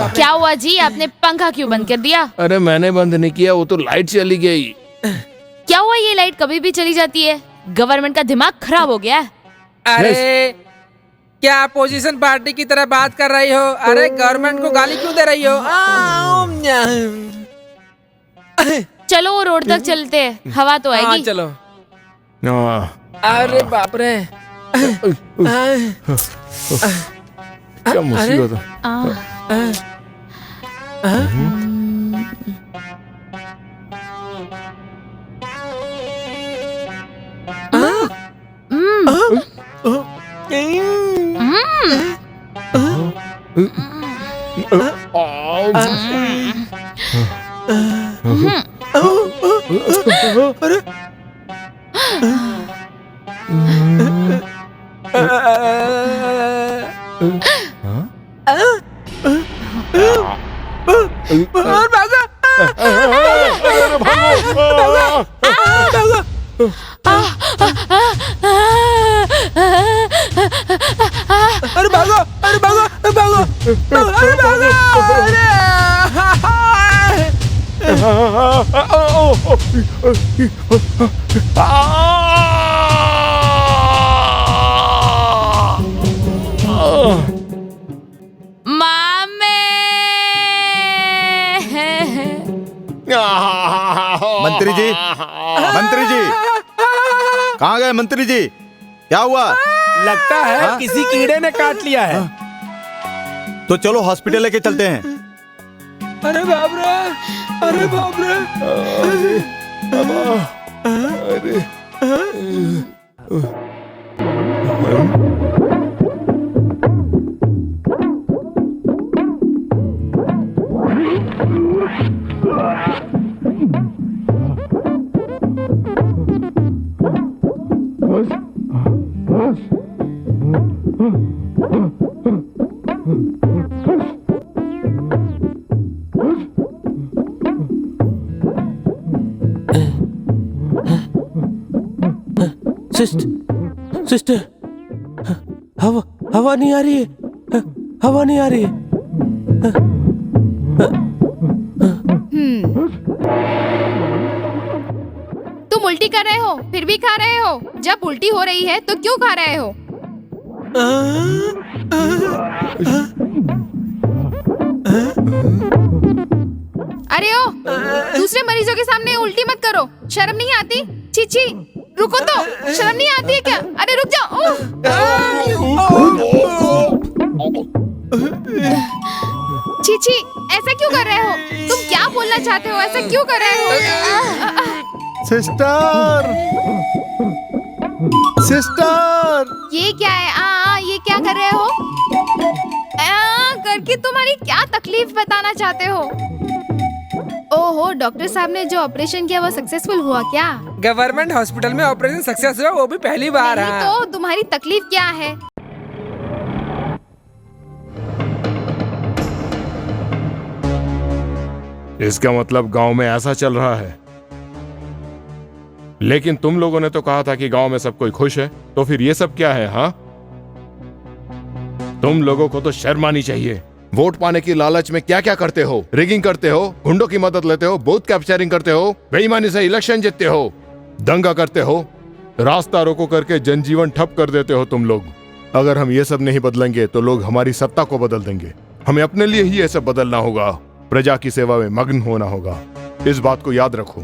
क्या हुआ जी, आपने पंखा क्यों बंद कर दिया? अरे मैंने बंद नहीं किया, वो तो लाइट चली गई। क्या हुआ, ये लाइट कभी भी चली जाती है? गवर्नमेंट का दिमाग खराब हो गया है। अरे क्या अपोजिशन पार्टी की तरह बात कर रही हो? अरे गवर्नमेंट को गाली क्यों दे रही हो? चलो वो रोड तक चलते हैं, हवा तो आएगी। हाँ चलो। अरे बाप रे, क्या मुसीबत अरे भागो, अरे भागो, अरे भागो, अरे मंत्री जी, मंत्री जी, कहाँ गए मंत्री जी? क्या हुआ? लगता है किसी कीड़े ने काट लिया है। तो चलो हॉस्पिटल लेके चलते हैं। अरे बाप रे, अरे बाप रे, सिस्टर, हवा नहीं आ रही है, हवा नहीं आ रही है। तुम उल्टी कर रहे हो फिर भी खा रहे हो। जब उल्टी हो रही है तो क्यों खा रहे हो? अरे ओ, दूसरे मरीजों के सामने उल्टी मत करो। शर्म नहीं आती? छी, रुको तो, शर्म नहीं आती है क्या? अरे रुक जाओ। छी, ऐसा क्यों कर रहे हो? तुम क्या बोलना चाहते हो? ऐसा क्यों कर रहे हो? सिस्टर, ये क्या है? ये क्या कर रहे हो? करके तुम्हारी क्या तकलीफ बताना चाहते हो? ओहो, डॉक्टर साहब ने जो ऑपरेशन किया वो सक्सेसफुल हुआ क्या? गवर्नमेंट हॉस्पिटल में ऑपरेशन सक्सेस हुआ, वो भी पहली बार। तो तुम्हारी तकलीफ क्या है? इसका मतलब गांव में ऐसा चल रहा है। लेकिन तुम लोगों ने तो कहा था कि गांव में सब कोई खुश है, तो फिर ये सब क्या है? हाँ, तुम लोगों को तो शर्म आनी चाहिए। वोट पाने की लालच में क्या क्या करते हो? रिगिंग करते हो, गुंडों की मदद लेते हो, बूथ कैप्चरिंग करते हो, बेईमानी से इलेक्शन जीतते हो, दंगा करते हो, रास्ता रोको करके जनजीवन ठप कर देते हो तुम लोग। अगर हम ये सब नहीं बदलेंगे तो लोग हमारी सत्ता को बदल देंगे। हमें अपने लिए ही ये सब बदलना होगा, प्रजा की सेवा में मग्न होना होगा। इस बात को याद रखो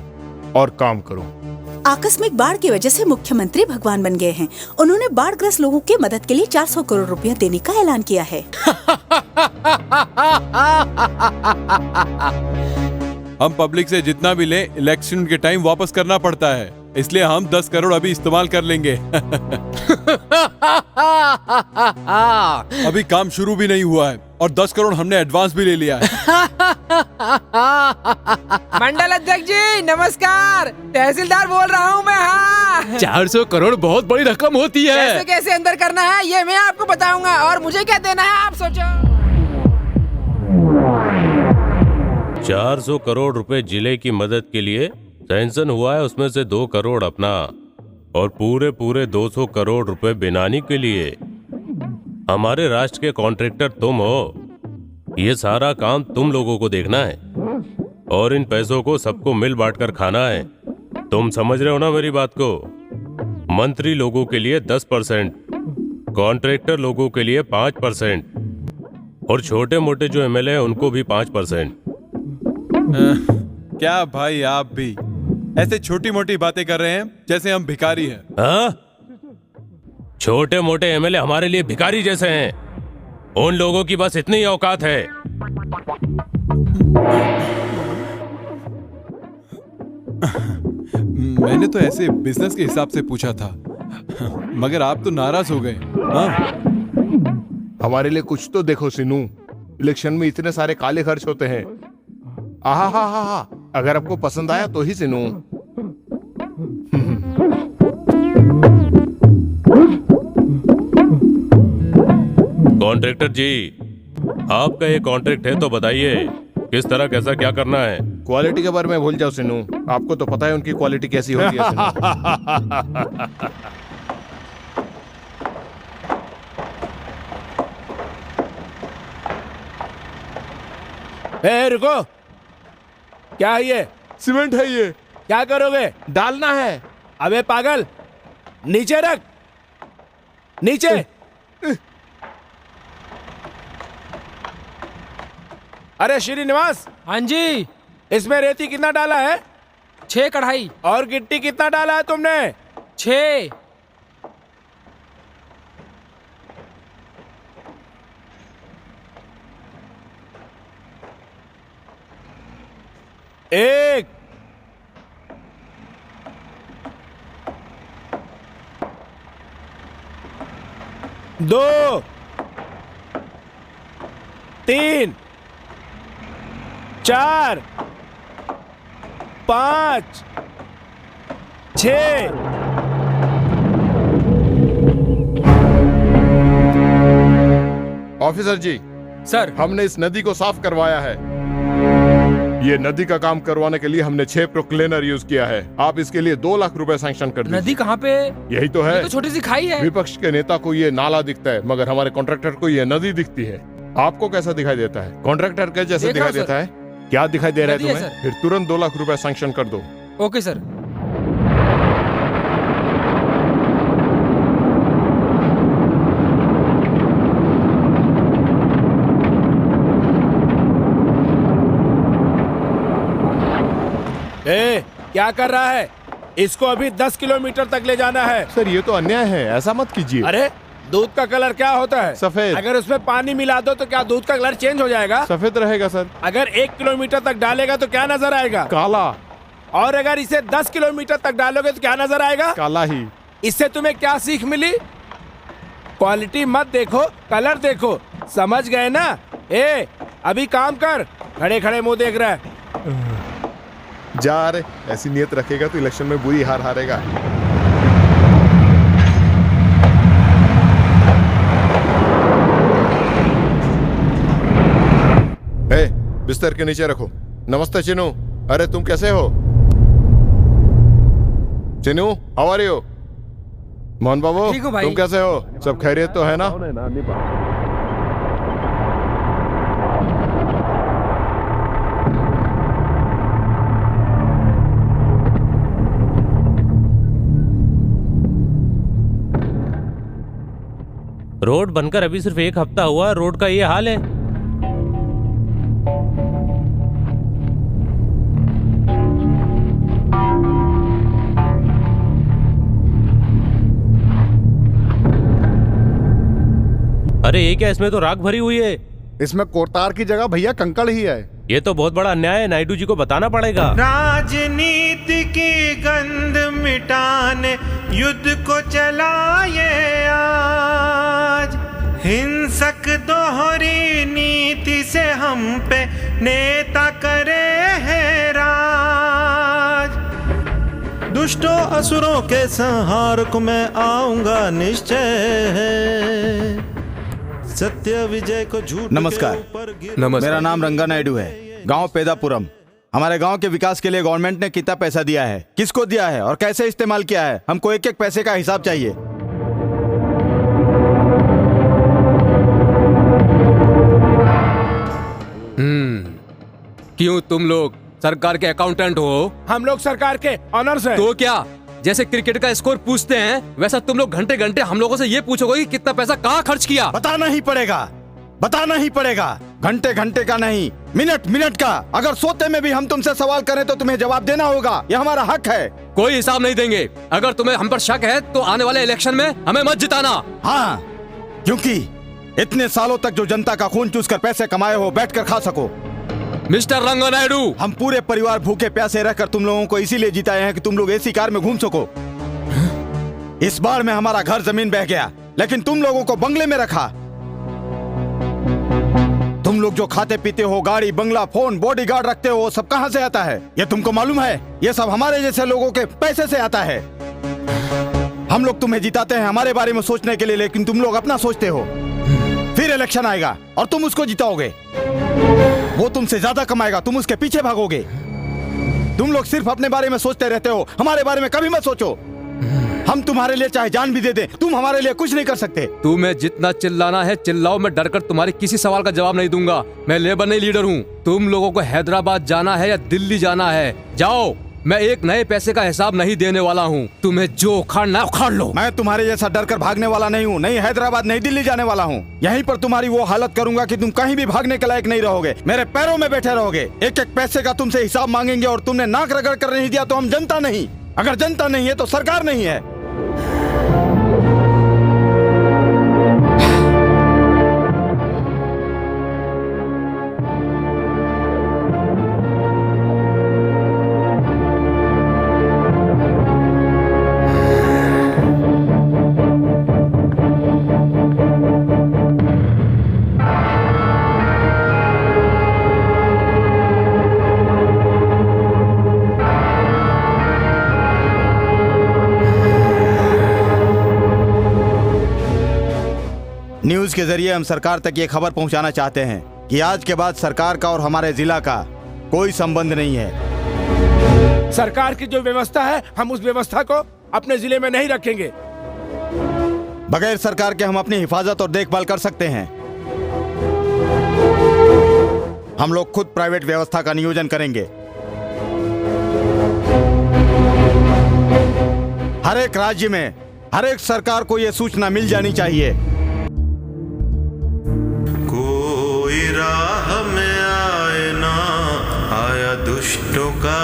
और काम करो। आकस्मिक बाढ़ की वजह से मुख्यमंत्री भगवान बन गए हैं। उन्होंने बाढ़ग्रस्त लोगों की मदद के लिए 400 करोड़ रुपया देने का ऐलान किया है। हम पब्लिक से जितना भी लें, इलेक्शन के टाइम वापस करना पड़ता है, इसलिए हम 10 करोड़ अभी इस्तेमाल कर लेंगे। अभी काम शुरू भी नहीं हुआ है और 10 करोड़ हमने एडवांस भी ले लिया है। मंडल अध्यक्ष जी नमस्कार, तहसीलदार बोल रहा हूँ मैं। हाँ, 400 करोड़ बहुत बड़ी रकम होती है। कैसे कैसे अंदर करना है ये मैं आपको बताऊंगा, और मुझे क्या देना है आप सोचो। 400 करोड़ रुपए जिले की मदद के लिए सैंक्शन हुआ है, उसमें से 2 करोड़ अपना और पूरे 200 करोड़ रुपए बेनामी के लिए। हमारे राष्ट्र के कॉन्ट्रैक्टर तुम हो, ये सारा काम तुम लोगों को देखना है और इन पैसों को सबको मिल बांट कर खाना है। तुम समझ रहे हो ना मेरी बात को? मंत्री लोगों के लिए 10%, कॉन्ट्रैक्टर लोगों के लिए 5% और छोटे मोटे जो एमएलए हैं उनको भी 5%। क्या भाई, आप भी ऐसे छोटी मोटी बातें कर रहे हैं जैसे हम भिखारी हैं। हाँ? छोटे मोटे एमएलए हमारे लिए भिखारी जैसे हैं। उन लोगों की बस इतनी औकात है। मैंने तो ऐसे बिजनेस के हिसाब से पूछा था, मगर आप तो नाराज हो गए। हाँ? हमारे लिए कुछ तो देखो सिनू, इलेक्शन में इतने सारे काले खर्च होते हैं। आहा, अगर आपको पसंद आया तो ही सिनू। कॉन्ट्रैक्टर जी, आपका ये कॉन्ट्रैक्ट है तो बताइए किस तरह कैसा क्या करना है। क्वालिटी के बारे में भूल जाओ सिनू, आपको तो पता है उनकी क्वालिटी कैसी होती है सिनू। रुको, क्या है ये? सीमेंट है ये। क्या करोगे? डालना है। अबे पागल, नीचे रख, नीचे। अरे श्रीनिवास। हाँ जी। इसमें रेती कितना डाला है? 6 कढ़ाई। और गिट्टी कितना डाला है तुमने? 6। एक, 2, 3, 4, 5, 6। ऑफिसर जी, सर, हमने इस नदी को साफ करवाया है। ये नदी का काम करवाने के लिए हमने 6 प्रोक्लेनर यूज किया है। आप इसके लिए 2 लाख रुपए सैंक्शन कर दीजिए। नदी कहाँ पे? यही तो है। ये तो छोटी सी खाई है। विपक्ष के नेता को ये नाला दिखता है, मगर हमारे कॉन्ट्रैक्टर को ये नदी दिखती है। आपको कैसा दिखाई देता है? कॉन्ट्रैक्टर के जैसे दिखाई देता है? क्या दिखाई दे रहा है तुम्हें? फिर तुरंत 2 लाख रुपए सैंक्शन कर दो। Okay sir. क्या कर रहा है? इसको अभी 10 किलोमीटर तक ले जाना है। सर ये तो अन्याय है, ऐसा मत कीजिए। अरे दूध का कलर क्या होता है? सफेद। अगर उसमें पानी मिला दो तो क्या दूध का कलर चेंज हो जाएगा? सफेद रहेगा सर। अगर 1 किलोमीटर तक डालेगा तो क्या नजर आएगा? काला। और अगर इसे 10 किलोमीटर तक डालोगे तो क्या नजर आएगा? काला ही। इससे तुम्हें क्या सीख मिली? क्वालिटी मत देखो, कलर देखो। समझ गए ना? अभी काम कर, खड़े खड़े मुंह देख रहा है। जा रे, ऐसी नियत रखेगा तो इलेक्शन में बुरी हार हारेगा। बिस्तर के नीचे रखो। नमस्ते चिनू। अरे तुम कैसे हो? Chinu, how are you? Mohan Babu, तुम कैसे हो? सब खैरियत तो है ना? रोड बनकर अभी सिर्फ 1 हफ्ता हुआ, रोड का ये हाल है। अरे ये क्या, इसमें तो राख भरी हुई है। इसमें कोरतार की जगह भैया कंकड़ ही है। ये तो बहुत बड़ा अन्याय है, नायडू जी को बताना पड़ेगा। राजनीति की गंध मिटाने युद्ध को चलाए आज, हिंसक दोहरी नीति से हम पे नेता करे है राज। दुष्टों असुरों के संहार को मैं आऊंगा निश्चय है, सत्य विजय को झूठ। नमस्कार। मेरा नाम रंगा नायडू है, गांव पेदापुरम। हमारे गांव के विकास के लिए गवर्नमेंट ने कितना पैसा दिया है, किसको दिया है और कैसे इस्तेमाल किया है, हमको एक एक पैसे का हिसाब चाहिए। क्यों तुम लोग सरकार के अकाउंटेंट हो? हम लोग सरकार के ऑनर्स हैं। तो क्या, जैसे क्रिकेट का स्कोर पूछते हैं वैसा तुम लोग घंटे घंटे हम लोगों से ये पूछोगे कि कितना पैसा कहाँ खर्च किया? बताना ही पड़ेगा, बताना ही पड़ेगा। घंटे घंटे का नहीं, मिनट मिनट का। अगर सोते में भी हम तुमसे सवाल करें तो तुम्हें जवाब देना होगा, ये हमारा हक है। कोई हिसाब नहीं देंगे। अगर तुम्हें हम पर शक है तो आने वाले इलेक्शन में हमें मत जिताना। हाँ, क्योंकि इतने सालों तक जो जनता का खून चूस कर पैसे कमाए हो, बैठ कर खा सको। मिस्टर रंगा नायडू, हम पूरे परिवार भूखे प्यासे रहकर तुम लोगों को इसीलिए जिताए हैं कि तुम लोग एसी कार में घूम सको। इस बार में हमारा घर जमीन बह गया, लेकिन तुम लोगों को बंगले में रखा। तुम लोग जो खाते पीते हो, गाड़ी बंगला फोन बॉडीगार्ड रखते हो, सब कहां से आता है? ये तुमको मालूम है? ये सब हमारे जैसे लोगों के पैसे से आता है। हम लोग तुम्हें जिताते हैं हमारे बारे में सोचने के लिए, लेकिन तुम लोग अपना सोचते हो। फिर इलेक्शन आएगा और तुम उसको जिताओगे। वो तुमसे ज्यादा कमाएगा, तुम उसके पीछे भागोगे। तुम लोग सिर्फ अपने बारे में सोचते रहते हो, हमारे बारे में कभी मत सोचो। हम तुम्हारे लिए चाहे जान भी दे दें, तुम हमारे लिए कुछ नहीं कर सकते। तुम्हें जितना चिल्लाना है चिल्लाओ, मैं डरकर तुम्हारी किसी सवाल का जवाब नहीं दूंगा। मैं लेबर नहीं लीडर हूँ। तुम लोगों को हैदराबाद जाना है या दिल्ली जाना है, जाओ। मैं एक नए पैसे का हिसाब नहीं देने वाला हूँ। तुम्हें जो उखाड़ना उखाड़ लो। मैं तुम्हारे जैसा डर कर भागने वाला नहीं हूँ, नहीं हैदराबाद नहीं दिल्ली जाने वाला हूँ। यहीं पर तुम्हारी वो हालत करूंगा कि तुम कहीं भी भागने के लायक नहीं रहोगे, मेरे पैरों में बैठे रहोगे। एक एक पैसे का तुमसे हिसाब मांगेंगे और तुमने नाक रगड़ कर नहीं दिया तो हम जनता नहीं। अगर जनता नहीं है तो सरकार नहीं है। न्यूज के जरिए हम सरकार तक ये खबर पहुंचाना चाहते हैं कि आज के बाद सरकार का और हमारे जिला का कोई संबंध नहीं है। सरकार की जो व्यवस्था है, हम उस व्यवस्था को अपने जिले में नहीं रखेंगे। बगैर सरकार के हम अपनी हिफाजत और देखभाल कर सकते हैं। हम लोग खुद प्राइवेट व्यवस्था का नियोजन करेंगे। हर एक राज्य में हर एक सरकार को यह सूचना मिल जानी चाहिए। कोई राह में आए ना आया दुष्टों का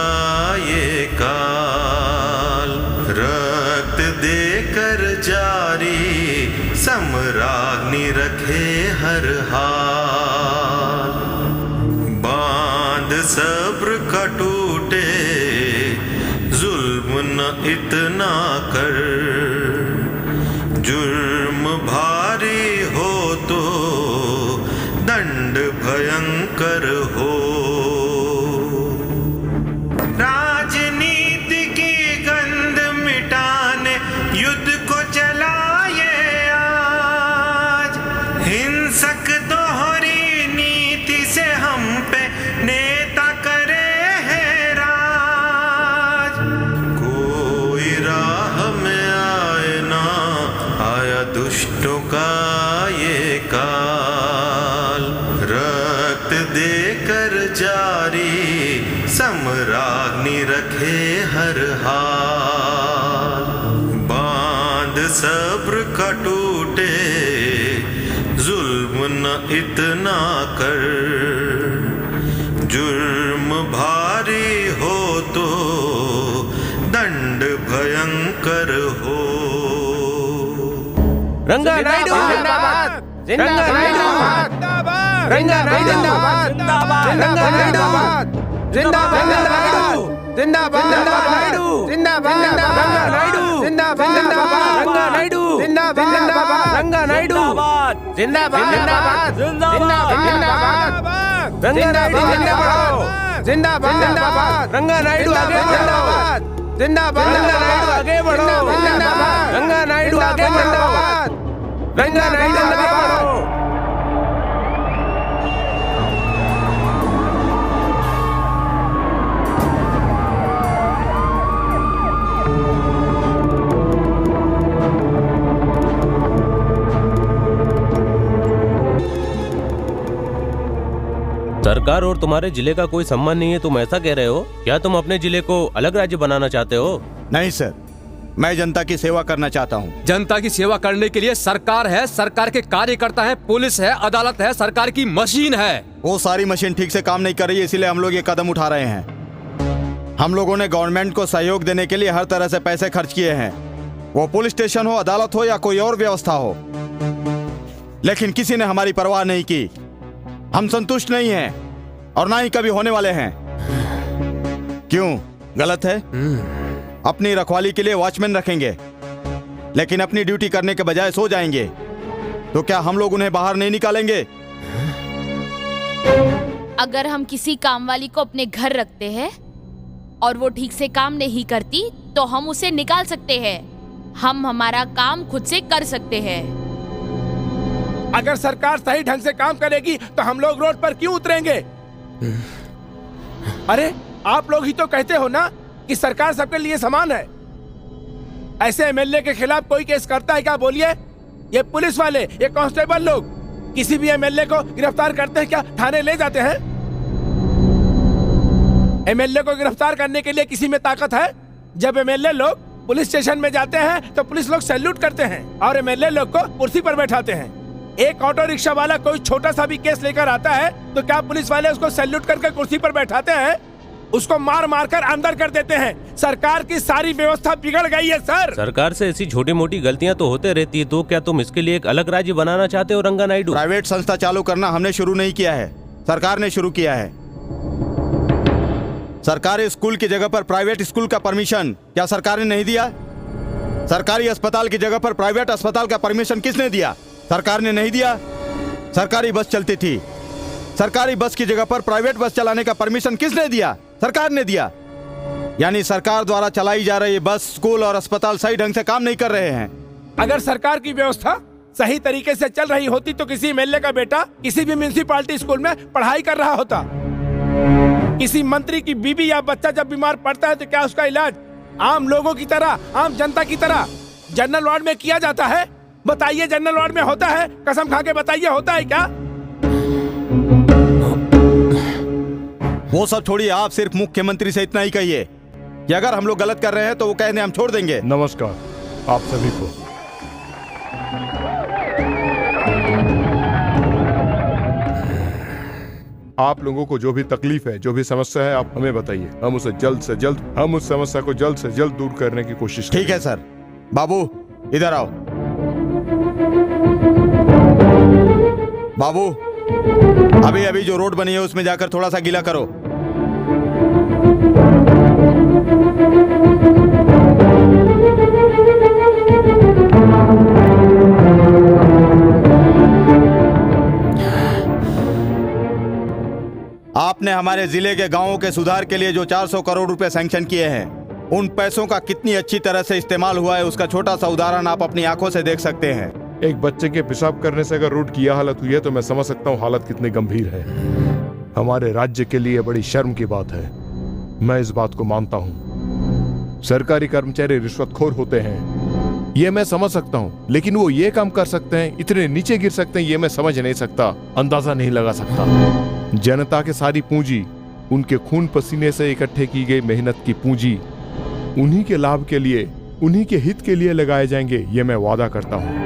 ये काल, रक्त देकर जारी सम्राज्ञी रखे हर हाल। बांध सब्र का टूटे जुल्म न इतना कर, जुर्म भारी हो तो दंड भयंकर हो। राजनीति की गंध मिटाने युद्ध को चलाए आज, हिंसक दोहरी नीति से हम पे नेता करे है राज। कोई राह में आए ना आया दुष्टों का ये काल, रक्त देकर जारी सम्राज्ञी रखे हर हाल। बांध सब्र का टूटे जुल्म न इतना कर, जुर्म भारी हो तो दंड भयंकर हो। रंगा नायडू जिंदाबाद, रंगा नायडू जिंदाबाद, रंगा नायडू जिंदाबाद, रंगा नायडू जिंदाबाद, जिंदाबाद नायडू जिंदाबाद, रंगा नायडू जिंदाबाद, रंगा नायडू जिंदाबाद, रंगा नायडू जिंदाबाद, जिंदाबाद, रंगा नायडू जिंदाबाद, जिंदाबाद, रंगा नायडू आगे जिंदाबाद, जिंदाबाद, रंगा नायडू आगे बढ़ो, जिंदाबाद, रंगा नायडू आगे जिंदाबाद, रंगा नायडू आगे बढ़ो। सरकार और तुम्हारे जिले का कोई संबंध नहीं है, तुम ऐसा कह रहे हो? क्या तुम अपने जिले को अलग राज्य बनाना चाहते हो? नहीं सर, मैं जनता की सेवा करना चाहता हूँ। जनता की सेवा करने के लिए सरकार है, सरकार के कार्यकर्ता है, पुलिस है, अदालत है, सरकार की मशीन है। वो सारी मशीन ठीक से काम नहीं कर रही है, इसीलिए हम लोग ये कदम उठा रहे हैं। हम लोगों ने गवर्नमेंट को सहयोग देने के लिए हर तरह से पैसे खर्च किए हैं, वो पुलिस स्टेशन हो, अदालत हो या कोई और व्यवस्था हो, लेकिन किसी ने हमारी परवाह नहीं की। हम संतुष्ट नहीं हैं और ना ही कभी होने वाले हैं। क्यों? गलत है? अपनी रखवाली के लिए वॉचमैन रखेंगे, लेकिन अपनी ड्यूटी करने के बजाय सो जाएंगे, तो क्या हम लोग उन्हें बाहर नहीं निकालेंगे? अगर हम किसी काम वाली को अपने घर रखते हैं और वो ठीक से काम नहीं करती, तो हम उसे निकाल सकते हैं। हम हमारा काम खुद से कर सकते हैं। अगर सरकार सही ढंग से काम करेगी तो हम लोग रोड पर क्यों उतरेंगे? अरे आप लोग ही तो कहते हो ना कि सरकार सबके लिए समान है। ऐसे एमएलए के खिलाफ कोई केस करता है क्या? बोलिए। ये पुलिस वाले, ये कांस्टेबल लोग किसी भी एमएलए को गिरफ्तार करते हैं क्या? थाने ले जाते हैं? एमएलए को गिरफ्तार करने के लिए किसी में ताकत है? जब एमएलए लोग पुलिस स्टेशन में जाते हैं तो पुलिस लोग सैल्यूट करते हैं और एमएलए लोग को कुर्सी पर बैठाते हैं। एक ऑटो रिक्शा वाला कोई छोटा सा भी केस लेकर आता है तो क्या पुलिस वाले उसको सैल्यूट करके कुर्सी पर बैठाते हैं? उसको मार मार कर अंदर कर देते हैं। सरकार की सारी व्यवस्था बिगड़ गई है सर। सरकार से ऐसी छोटी मोटी गलतियां तो होते रहती है, तो क्या तुम इसके लिए एक अलग राज्य बनाना चाहते हो रंगा नायडू? प्राइवेट संस्था चालू करना हमने शुरू नहीं किया है, सरकार ने शुरू किया है। सरकारी स्कूल की जगह पर प्राइवेट स्कूल का परमिशन क्या सरकार ने नहीं दिया? सरकारी अस्पताल की जगह पर प्राइवेट अस्पताल का परमिशन किसने दिया? सरकार ने नहीं दिया। सरकारी बस चलती थी, सरकारी बस की जगह पर प्राइवेट बस चलाने का परमिशन किसने दिया? सरकार ने दिया। यानी सरकार द्वारा चलाई जा रही बस, स्कूल और अस्पताल सही ढंग से काम नहीं कर रहे हैं। अगर सरकार की व्यवस्था सही तरीके से चल रही होती तो किसी एमएलए का बेटा किसी भी म्युनिसिपैलिटी स्कूल में पढ़ाई कर रहा होता। किसी मंत्री की बीवी या बच्चा जब बीमार पड़ता है तो क्या उसका इलाज आम लोगों की तरह, आम जनता की तरह जनरल वार्ड में किया जाता है? बताइए, जनरल वार्ड में होता है? कसम खा के बताइए, होता है क्या? वो सब छोड़िए, आप सिर्फ मुख्यमंत्री से इतना ही कहिए कि अगर हम लोग गलत कर रहे हैं तो वो कहने हम छोड़ देंगे। नमस्कार आप सभी को। आप लोगों को जो भी तकलीफ है, जो भी समस्या है, आप हमें बताइए। हम उसे जल्द से जल्द, हम उस समस्या को जल्द से जल्द दूर करने की कोशिश करेंगे। ठीक है सर। बाबू इधर आओ। बाबू अभी अभी जो रोड बनी है उसमें जाकर थोड़ा सा गीला करो। आपने हमारे जिले के गांवों के सुधार के लिए जो 400 करोड़ रुपए सैंक्शन किए हैं, उन पैसों का कितनी अच्छी तरह से इस्तेमाल हुआ है उसका छोटा सा उदाहरण आप अपनी आंखों से देख सकते हैं। एक बच्चे के पेशाब करने से अगर रोड की यह हालत हुई है तो मैं समझ सकता हूँ हालत कितनी गंभीर है। हमारे राज्य के लिए बड़ी शर्म की बात है, मैं इस बात को मानता हूँ। सरकारी कर्मचारी रिश्वतखोर होते हैं, ये मैं समझ सकता हूँ, लेकिन वो ये काम कर सकते हैं, इतने नीचे गिर सकते हैं, ये मैं समझ नहीं सकता, अंदाजा नहीं लगा सकता। जनता की सारी पूंजी, उनके खून पसीने से इकट्ठे की गई मेहनत की पूंजी उन्हीं के लाभ के लिए, उन्हीं के हित के लिए लगाए जाएंगे, ये मैं वादा करता हूँ।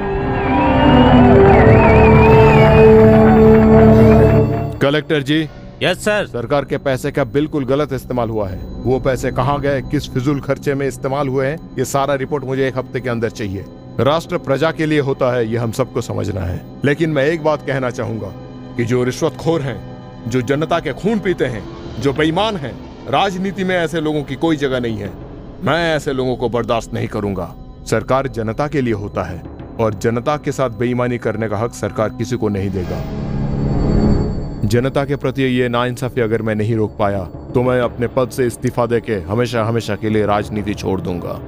कलेक्टर जी। Yes sir. सरकार के पैसे का बिल्कुल गलत इस्तेमाल हुआ है। वो पैसे कहाँ गए, किस फिजूल खर्चे में इस्तेमाल हुए हैं, ये सारा रिपोर्ट मुझे 1 हफ्ते के अंदर चाहिए। राष्ट्र प्रजा के लिए होता है, ये हम सबको समझना है। लेकिन मैं एक बात कहना चाहूंगा कि जो रिश्वतखोर हैं, जो जनता के खून पीते हैं, जो बेईमान हैं, राजनीति में ऐसे लोगों की कोई जगह नहीं है। मैं ऐसे लोगों को बर्दाश्त नहीं करूंगा। सरकार जनता के लिए होता है और जनता के साथ बेईमानी करने का हक सरकार किसी को नहीं देगा। जनता के प्रति ये नाइंसाफी अगर मैं नहीं रोक पाया तो मैं अपने पद से इस्तीफा देके हमेशा हमेशा के लिए राजनीति छोड़ दूंगा।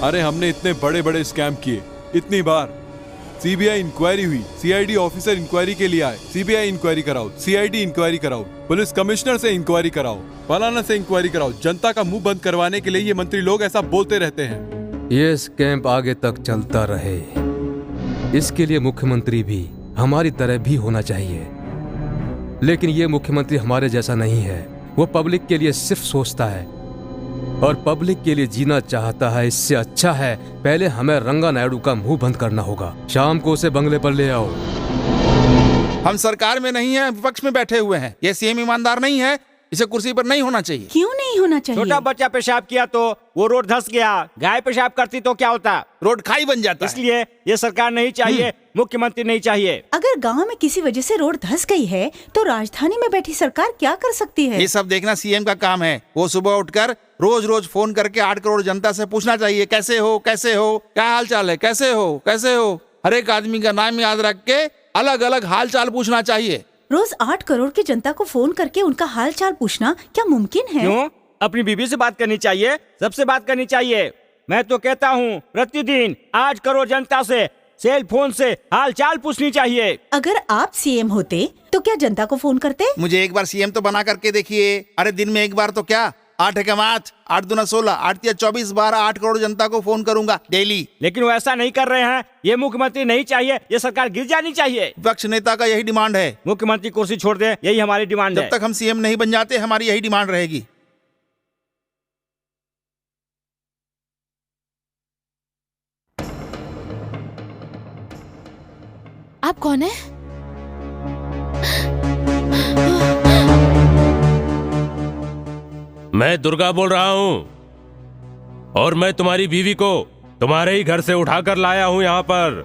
अरे हमने इतने बड़े बड़े स्कैम किए, इतनी बार सीबीआई इंक्वायरी हुई, सीआईडी ऑफिसर इंक्वायरी के लिए आए, सीबीआई इंक्वायरी कराओ, सीआईडी इंक्वायरी कराओ, पुलिस कमिश्नर से इंक्वायरी कराओ, फलाना से इंक्वायरी कराओ। जनता का मुंह बंद करवाने के लिए ये मंत्री लोग ऐसा बोलते रहते हैं। ये कैंप आगे तक चलता रहे, इसके लिए मुख्यमंत्री भी हमारी तरह भी होना चाहिए। लेकिन ये मुख्यमंत्री हमारे जैसा नहीं है। वो पब्लिक के लिए सिर्फ सोचता है और पब्लिक के लिए जीना चाहता है। इससे अच्छा है पहले हमें रंगा नायडू का मुंह बंद करना होगा। शाम को उसे बंगले पर ले आओ। हम सरकार में नहीं है, विपक्ष में बैठे हुए हैं। ये सीएम ईमानदार नहीं है, इसे कुर्सी पर नहीं होना चाहिए। क्यों नहीं होना चाहिए? छोटा बच्चा पेशाब किया तो वो रोड धंस गया, गाय पेशाब करती तो क्या होता, रोड खाई बन जाता। इसलिए ये सरकार नहीं चाहिए, मुख्यमंत्री नहीं चाहिए। अगर गांव में किसी वजह से रोड धंस गई है तो राजधानी में बैठी सरकार क्या कर सकती है? ये सब देखना सीएम का काम है। वो सुबह उठकर रोज रोज फोन करके 8 करोड़ जनता से पूछना चाहिए, कैसे हो, कैसे हो, क्या हाल चाल है, कैसे हो, कैसे हो। हर एक आदमी का नाम याद रख के अलग अलग हाल चाल पूछना चाहिए। रोज 8 करोड़ की जनता को फोन करके उनका हाल चाल पूछना क्या मुमकिन है? क्यों? अपनी बीवी से बात करनी चाहिए, सबसे बात करनी चाहिए। मैं तो कहता हूँ प्रतिदिन 8 करोड़ जनता से सेल फोन से हाल चाल पूछनी चाहिए। अगर आप सीएम होते तो क्या जनता को फोन करते? मुझे एक बार सीएम तो बना करके देखिए। अरे दिन में एक बार तो क्या, 8 एकम 8, 8 दूना 16, 8 तिया 24 बार 8 करोड़ जनता को फोन करूंगा डेली। लेकिन वो ऐसा नहीं कर रहे हैं। ये मुख्यमंत्री नहीं चाहिए, ये सरकार गिर जानी चाहिए। विपक्ष नेता का यही डिमांड है, मुख्यमंत्री कुर्सी छोड़ दे, यही हमारी डिमांड है। जब तक हम सीएम नहीं बन जाते हमारी यही डिमांड रहेगी। आप कौन है? मैं दुर्गा बोल रहा हूँ और मैं तुम्हारी बीवी को तुम्हारे ही घर से उठाकर लाया हूँ यहाँ पर।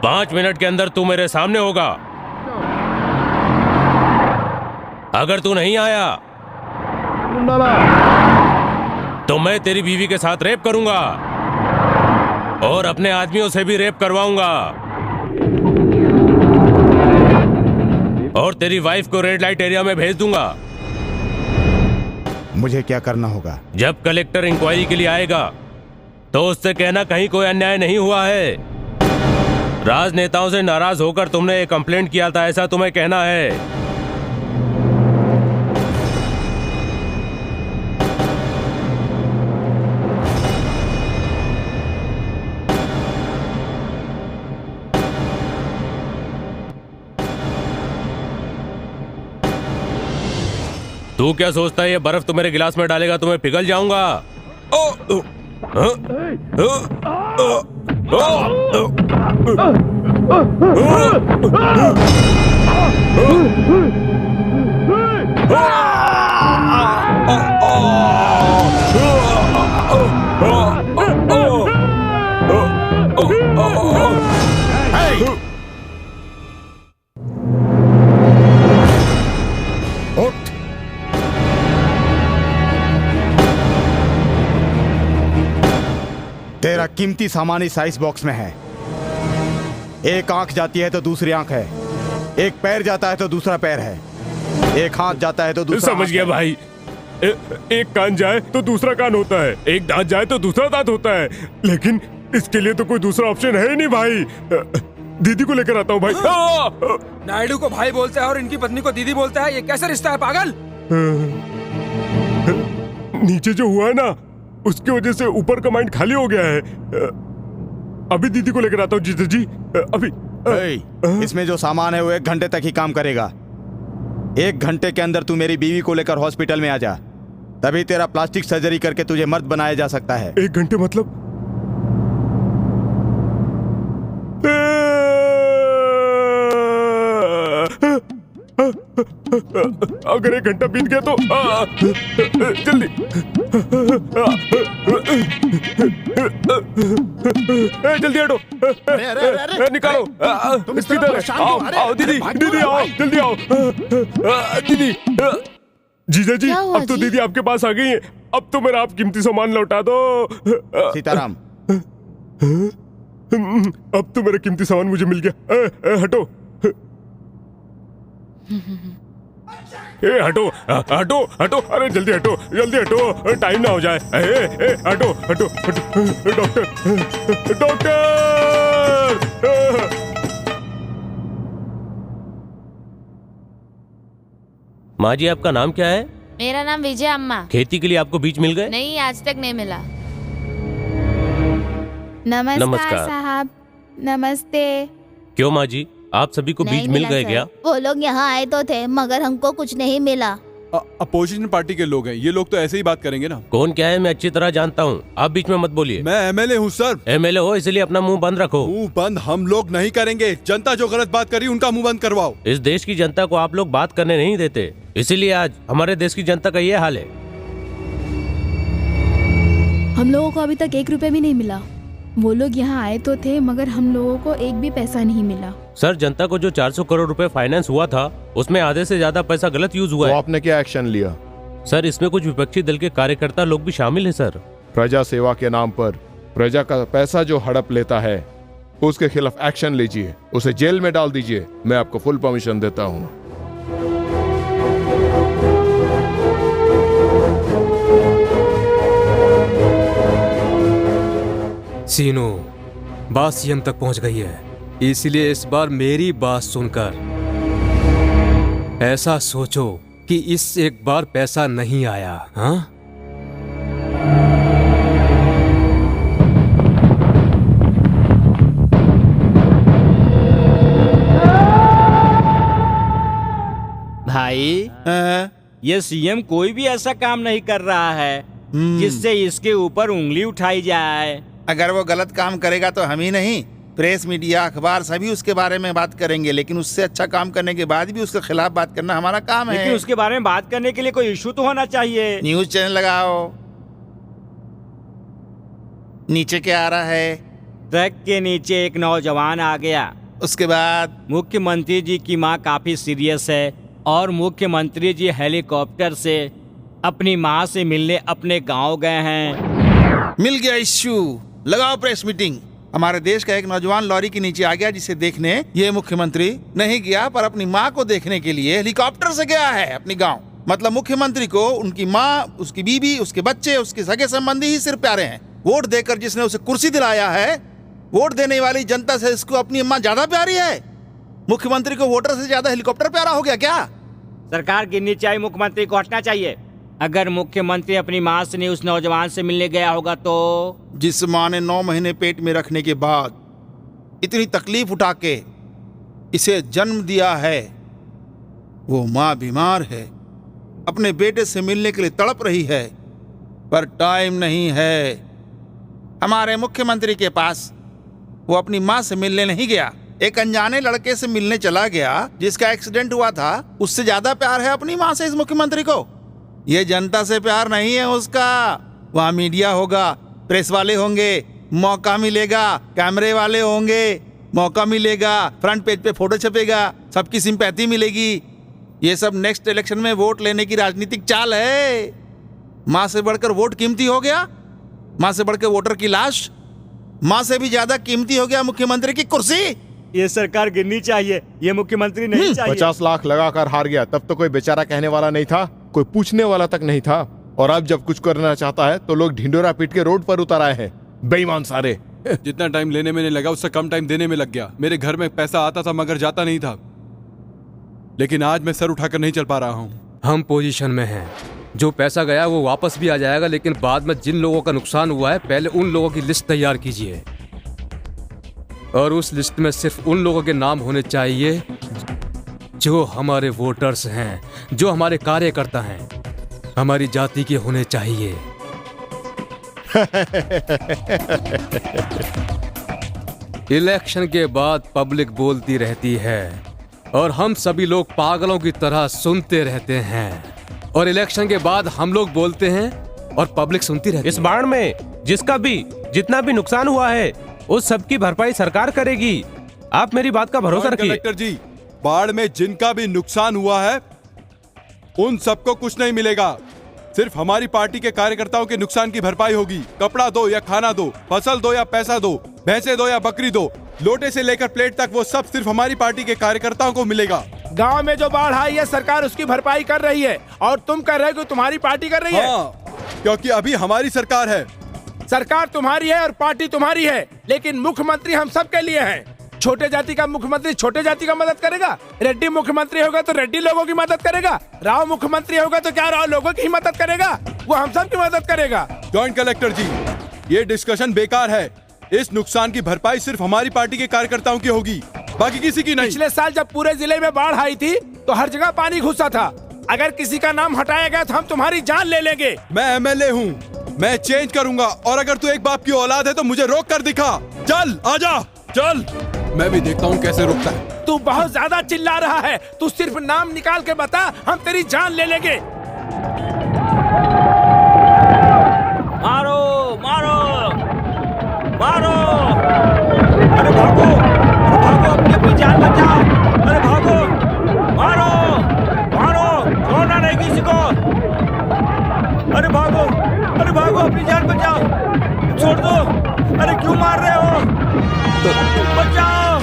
5 मिनट के अंदर तू मेरे सामने होगा। अगर तू नहीं आया तो मैं तेरी बीवी के साथ रेप करूंगा और अपने आदमियों से भी रेप करवाऊंगा और तेरी वाइफ को रेड लाइट एरिया में भेज दूंगा। मुझे क्या करना होगा? जब कलेक्टर इंक्वायरी के लिए आएगा तो उससे कहना कहीं कोई अन्याय नहीं हुआ है। राजनेताओं से नाराज होकर तुमने एक कंप्लेंट किया था, ऐसा तुम्हें कहना है। तू क्या सोचता है ये बर्फ तो मेरे गिलास में डालेगा तो मैं पिघल जाऊंगा? तेरा कीमती सामान इस आइस बॉक्स में है। एक आंख जाती है तो दूसरी आंख है, एक पैर जाता है तो दूसरा पैर है, एक हाथ जाता है तो दूसरा। समझ गया भाई। एक कान जाए तो दूसरा कान होता है, एक दांत जाए तो दूसरा दांत होता है, लेकिन इसके लिए तो कोई दूसरा ऑप्शन है ही नहीं भाई। दीदी को लेकर आता हूँ भाई। नायडू को भाई बोलता है और इनकी पत्नी को दीदी बोलता है, ये कैसा रिश्ता है पागल? नीचे जो हुआ है ना उसकी वजह से ऊपर का माइंड खाली हो गया है। अभी दीदी को लेकर आता हूँ जीजा जी। अभी इसमें जो सामान है वो 1 घंटे तक ही काम करेगा। 1 घंटे के अंदर तू मेरी बीवी को लेकर हॉस्पिटल में आ जा, तभी तेरा प्लास्टिक सर्जरी करके तुझे मर्द बनाया जा सकता है। 1 घंटे मतलब? अगर 1 घंटा बीत गया तो जल्दी जल्दी हटो, निकालो। आओ दीदी, दीदी आओ, जल्दी आओ दीदी। जीजा जी अब तो दीदी आपके पास आ गई है, अब तो मेरा आप कीमती सामान लौटा दो। सीताराम, अब तो मेरा कीमती सामान मुझे मिल गया। हटो हटो हटो हटो, अरे जल्दी हटो, जल्दी हटो, टाइम ना हो जाए। हटो हटो हटो, डॉक्टर डॉक्टर। माँ जी आपका नाम क्या है? मेरा नाम विजय अम्मा। खेती के लिए आपको बीज मिल गए? नहीं, आज तक नहीं मिला। नमस्कार साहब। नमस्ते। क्यों माँ जी, आप सभी को बीज मिल गए क्या? वो लोग यहाँ आए तो थे मगर हमको कुछ नहीं मिला। अपोजिशन पार्टी के लोग हैं, ये लोग तो ऐसे ही बात करेंगे ना। कौन क्या है मैं अच्छी तरह जानता हूँ, आप बीच में मत बोलिए। मैं एमएलए हूँ सर। एमएलए हो इसलिए अपना मुंह बंद रखो। मुंह बंद हम लोग नहीं करेंगे, जनता जो गलत बात करी उनका मुंह बंद करवाओ। इस देश की जनता को आप लोग बात करने नहीं देते, इसीलिए आज हमारे देश की जनता का ये हाल है। हम लोगों को अभी तक 1 रुपए भी नहीं मिला। वो लोग यहाँ आए तो थे मगर हम लोगों को एक भी पैसा नहीं मिला। सर जनता को जो 400 करोड़ रुपए फाइनेंस हुआ था उसमें आधे से ज्यादा पैसा गलत यूज हुआ है। आपने क्या एक्शन लिया? सर इसमें कुछ विपक्षी दल के कार्यकर्ता लोग भी शामिल हैं सर। प्रजा सेवा के नाम पर प्रजा का पैसा जो हड़प लेता है उसके खिलाफ एक्शन लीजिए, उसे जेल में डाल दीजिए। मैं आपको फुल परमिशन देता हूँ। सीनो, बात सीएम तक पहुंच गई है, इसलिए इस बार मेरी बात सुनकर ऐसा सोचो कि इस एक बार पैसा नहीं आया। हाँ? भाई ये सीएम कोई भी ऐसा काम नहीं कर रहा है जिससे इसके ऊपर उंगली उठाई जाए। अगर वो गलत काम करेगा तो हम ही नहीं, प्रेस, मीडिया, अखबार सभी उसके बारे में बात करेंगे, लेकिन उससे अच्छा काम करने के बाद भी उसके खिलाफ बात करना हमारा काम है। लेकिन उसके बारे में बात करने के लिए कोई इशू तो होना चाहिए। न्यूज चैनल लगाओ। नीचे क्या आ रहा है? ट्रक के नीचे एक नौजवान आ गया। उसके बाद मुख्यमंत्री जी की माँ काफी सीरियस है और मुख्यमंत्री जी हेलीकॉप्टर से अपनी माँ से मिलने अपने गांव गए हैं। मिल गया इश्यू, लगाओ प्रेस मीटिंग। हमारे देश का एक नौजवान लॉरी के नीचे आ गया जिसे देखने ये मुख्यमंत्री नहीं गया, पर अपनी माँ को देखने के लिए हेलीकॉप्टर से गया है अपनी गांव। मतलब मुख्यमंत्री को उनकी माँ, उसकी बीवी, उसके बच्चे, उसके सगे संबंधी ही सिर्फ प्यारे हैं। वोट देकर जिसने उसे कुर्सी दिलाया है, वोट देने वाली जनता से इसको अपनी अम्मा ज्यादा प्यारी है। मुख्यमंत्री को वोटर से ज्यादा हेलीकॉप्टर प्यारा हो गया क्या? सरकार गिरनी चाहिए, मुख्यमंत्री को हटना चाहिए। अगर मुख्यमंत्री अपनी माँ से नहीं उस नौजवान से मिलने गया होगा तो? जिस माँ ने 9 महीने पेट में रखने के बाद इतनी तकलीफ उठा के इसे जन्म दिया है, वो माँ बीमार है, अपने बेटे से मिलने के लिए तड़प रही है, पर टाइम नहीं है हमारे मुख्यमंत्री के पास। वो अपनी माँ से मिलने नहीं गया, एक अनजाने लड़के से मिलने चला गया जिसका एक्सीडेंट हुआ था। उससे ज्यादा प्यार है अपनी माँ से इस मुख्यमंत्री को। ये जनता से प्यार नहीं है उसका। वहाँ मीडिया होगा, प्रेस वाले होंगे, मौका मिलेगा, कैमरे वाले होंगे, मौका मिलेगा, फ्रंट पेज पे फोटो छपेगा, सबकी सिंपैथी मिलेगी। ये सब नेक्स्ट इलेक्शन में वोट लेने की राजनीतिक चाल है। माँ से बढ़कर वोट कीमती हो गया, माँ से बढ़कर वोटर की लाश, माँ से भी ज्यादा कीमती हो गया मुख्यमंत्री की कुर्सी। ये सरकार गिरनी चाहिए, ये मुख्यमंत्री नहीं चाहिए। 50 लाख लगाकर हार गया, तब तो कोई बेचारा कहने वाला नहीं था, कोई पूछने वाला तक नहीं था। और अब जब कुछ करना चाहता है तो लोग ढिंडोरा पीट के रोड पर उतर आए हैं। बेईमान सारे। जितना टाइम लेने में नहीं लगा उससे कम टाइम देने में लग गया। मेरे घर में पैसा आता था मगर जाता नहीं था, लेकिन आज मैं सर उठाकर नहीं चल पा रहा हूँ। हम पोजीशन में हैं, जो पैसा गया वो वापस भी आ जाएगा, लेकिन बाद में जिन लोगों का नुकसान हुआ है पहले उन लोगों की लिस्ट तैयार कीजिए, और उस लिस्ट में सिर्फ उन लोगों के नाम होने चाहिए जो हमारे वोटर्स हैं, जो हमारे कार्यकर्ता हैं, हमारी जाति के होने चाहिए। इलेक्शन के बाद पब्लिक बोलती रहती है और हम सभी लोग पागलों की तरह सुनते रहते हैं, और इलेक्शन के बाद हम लोग बोलते हैं और पब्लिक सुनती रहती है। इस बाढ़ में जिसका भी जितना भी नुकसान हुआ है उस सब की भरपाई सरकार करेगी, आप मेरी बात का भरोसा रखिए। कलेक्टर जी, बाढ़ में जिनका भी नुकसान हुआ है उन सबको कुछ नहीं मिलेगा, सिर्फ हमारी पार्टी के कार्यकर्ताओं के नुकसान की भरपाई होगी। कपड़ा दो या खाना दो, फसल दो या पैसा दो, भैंसे दो या बकरी दो, लोटे से लेकर प्लेट तक, वो सब सिर्फ हमारी पार्टी के कार्यकर्ताओं को मिलेगा। गांव में जो बाढ़ आई है सरकार उसकी भरपाई कर रही है, और तुम कर रहे हो कि तुम्हारी पार्टी कर रही है। क्योंकि अभी हमारी सरकार है। सरकार तुम्हारी है और पार्टी तुम्हारी है, लेकिन मुख्यमंत्री हम सब के लिए है। छोटे जाति का मुख्यमंत्री छोटे जाति का मदद करेगा, रेड्डी मुख्यमंत्री होगा तो रेड्डी लोगों की मदद करेगा, राव मुख्यमंत्री होगा तो क्या राव लोगों की ही मदद करेगा, वो हम सब की मदद करेगा। जॉइंट कलेक्टर जी, ये डिस्कशन बेकार है। इस नुकसान की भरपाई सिर्फ हमारी पार्टी के कार्यकर्ताओं की होगी, बाकी किसी की नहीं। पिछले साल जब पूरे जिले में बाढ़ आई थी तो हर जगह पानी घुसा था। अगर किसी का नाम हटाया गया तो हम तुम्हारी जान ले लेंगे। मैं एमएलए हूँ, मैं चेंज करूंगा, और अगर तू एक बाप की औलाद है तो मुझे रोक कर दिखा। चल आजा, चल, मैं भी देखता हूँ कैसे रोकता है। तू बहुत ज्यादा चिल्ला रहा है, तू सिर्फ नाम निकाल के बता, हम तेरी जान ले लेंगे। मारो मारो मारो, अरे भागो, अरे भागो, अपनी अपनी जान बचाओ, अरे भागो, मारो मारो, छोड़ना नहीं किसी को, अरे भागो, अरे भागो, अपनी जान बचाओ, छोड़ दो, अरे क्यों मार रहे हो, बचाओ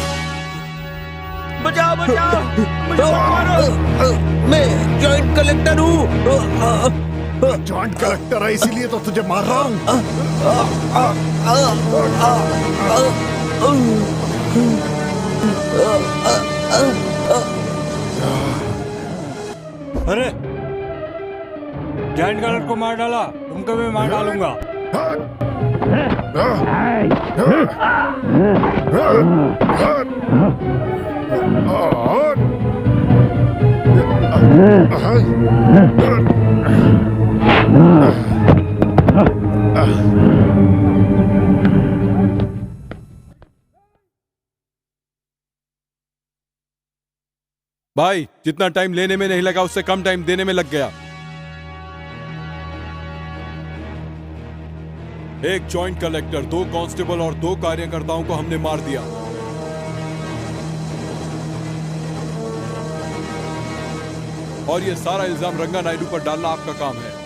बचाओ बचाओ, मुझे मारो। मैं जॉइंट कलेक्टर हूँ। जॉइंट कलेक्टर है इसीलिए तो तुझे मार रहा हूँ। अरे जॉइंट कलेक्टर को मार डाला, तुमको भी मार डालूंगा। भाई, जितना टाइम लेने में नहीं लगा उससे कम टाइम देने में लग गया। एक जॉइंट कलेक्टर, 2 कांस्टेबल और 2 कार्यकर्ताओं को हमने मार दिया। और ये सारा इल्जाम रंगा नायडू पर डालना आपका काम है।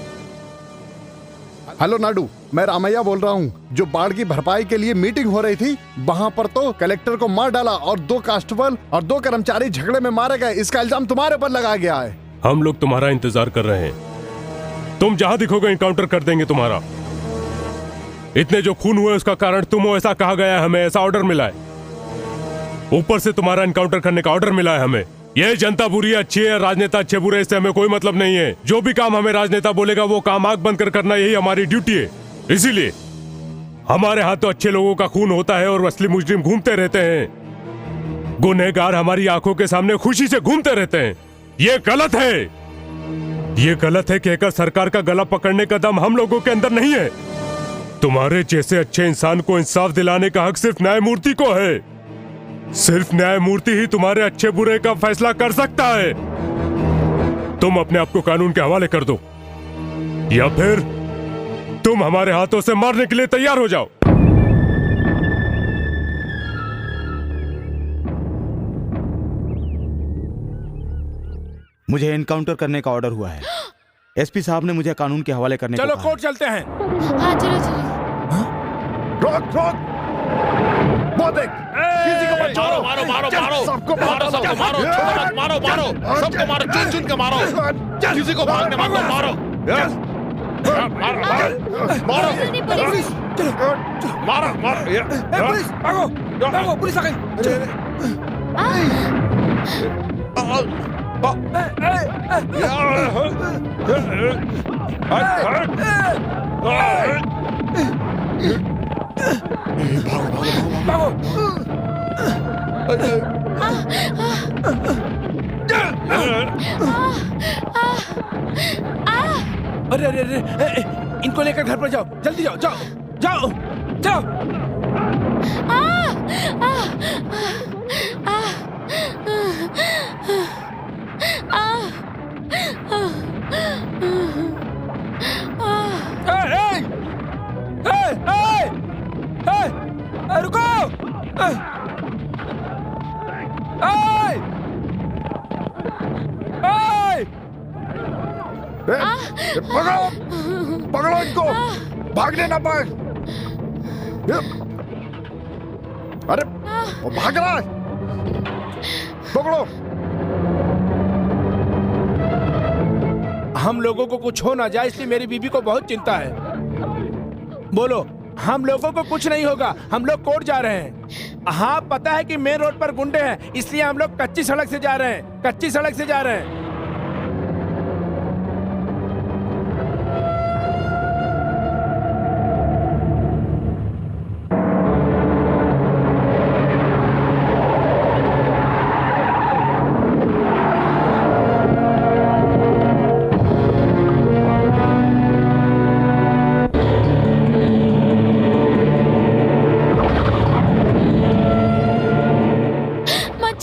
हेलो नायडू, मैं रामैया बोल रहा हूँ। जो बाढ़ की भरपाई के लिए मीटिंग हो रही थी वहाँ पर तो कलेक्टर को मार डाला और 2 कांस्टेबल और 2 कर्मचारी झगड़े में मारे गए, इसका इल्जाम तुम्हारे पर लगाया गया है। हम लोग तुम्हारा इंतजार कर रहे हैं। तुम जहां दिखोगे इनकाउंटर कर देंगे तुम्हारा। इतने जो खून हुए उसका कारण तुम हो, ऐसा कहा गया है हमें, ऐसा ऑर्डर मिला है। ऊपर से तुम्हारा इनकाउंटर करने का ऑर्डर मिला है हमें। यह जनता बुरी अच्छी है, राजनेता अच्छे बुरे, इससे हमें कोई मतलब नहीं है। जो भी काम हमें राजनेता बोलेगा वो काम आंख बंद कर करना, यही हमारी ड्यूटी है। इसीलिए हमारे हाथ तो अच्छे लोगों का खून होता है और असली मुजरिम घूमते रहते हैं। गुनहगार हमारी आंखों के सामने खुशी से घूमते रहते हैं। ये गलत है। ये गलत है कहकर सरकार का गला पकड़ने का दम हम लोगों के अंदर नहीं है। तुम्हारे जैसे अच्छे इंसान को इंसाफ दिलाने का हक सिर्फ न्यायमूर्ति को है। सिर्फ न्यायमूर्ति ही तुम्हारे अच्छे बुरे का फैसला कर सकता है। तुम अपने आप को कानून के हवाले कर दो या फिर तुम हमारे हाथों से मारने के लिए तैयार हो जाओ। मुझे एनकाउंटर करने का ऑर्डर हुआ है। एसपी साहब ने मुझे कानून के हवाले करने चलो को कोर्ट चलते हैं। हाँ चलो चलो। रोक रोक, वो देख, किसी को मत छोड़ो। मारो मारो मारो सबको मारो, सबको मारो, छोड़ो मत, मारो मारो, सबको मारो, चुन चुन के मारो, किसी को भागने मत दो, मारो मारो मारो मारो। पुलिस भागो भागो, पुलिस आ गई। अरे अरे अरे, इनको लेकर घर पर जाओ, जल्दी जाओ जाओ जाओ जाओ। रुको। पकड़ो पकड़ो इनको, भागने ना पाए। अरे वो भाग रहा है, पकड़ो। हम लोगों को कुछ हो ना जाए इसलिए मेरी बीबी को बहुत चिंता है। बोलो, हम लोगों को कुछ नहीं होगा, हम लोग कोर्ट जा रहे हैं। हाँ पता है कि मेन रोड पर गुंडे हैं, इसलिए हम लोग कच्ची सड़क से जा रहे हैं, कच्ची सड़क से जा रहे हैं।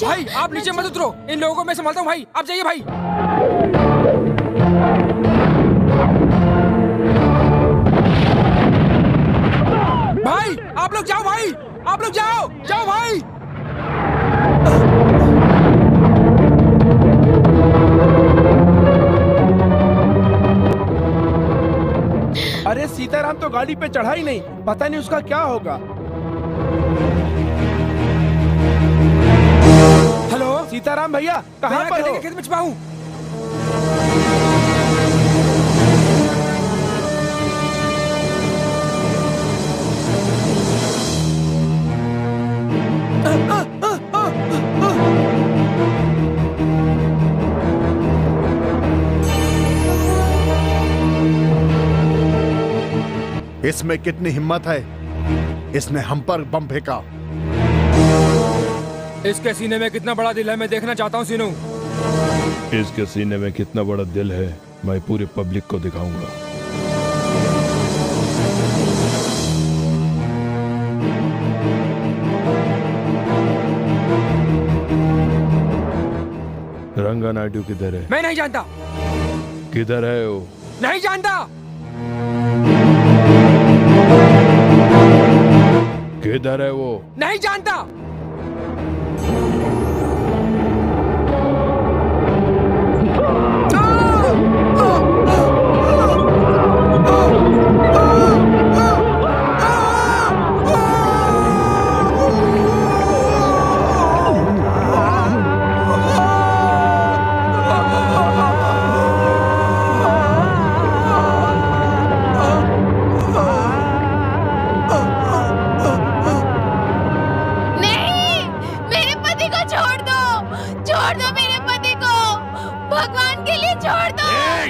भाई आप नीचे मत उतरो, इन लोगों को मैं संभालता हूँ। भाई आप जाइए भाई। भाई आप लोग जाओ, भाई आप लोग जाओ जाओ भाई। अरे सीताराम तो गाड़ी पे चढ़ा ही नहीं, पता नहीं उसका क्या होगा। हेलो सीताराम भैया, कहाँ पर हो? खेत में छुपा हूँ। इसमें कितनी हिम्मत है, इसने हम पर बम फेंका। इसके सीने में कितना बड़ा दिल है, मैं देखना चाहता हूँ सीनू। इसके सीने में कितना बड़ा दिल है, मैं पूरी पब्लिक को दिखाऊंगा। रंगा नायडू किधर है? मैं नहीं जानता। किधर है वो? नहीं जानता। किधर है वो? नहीं जानता।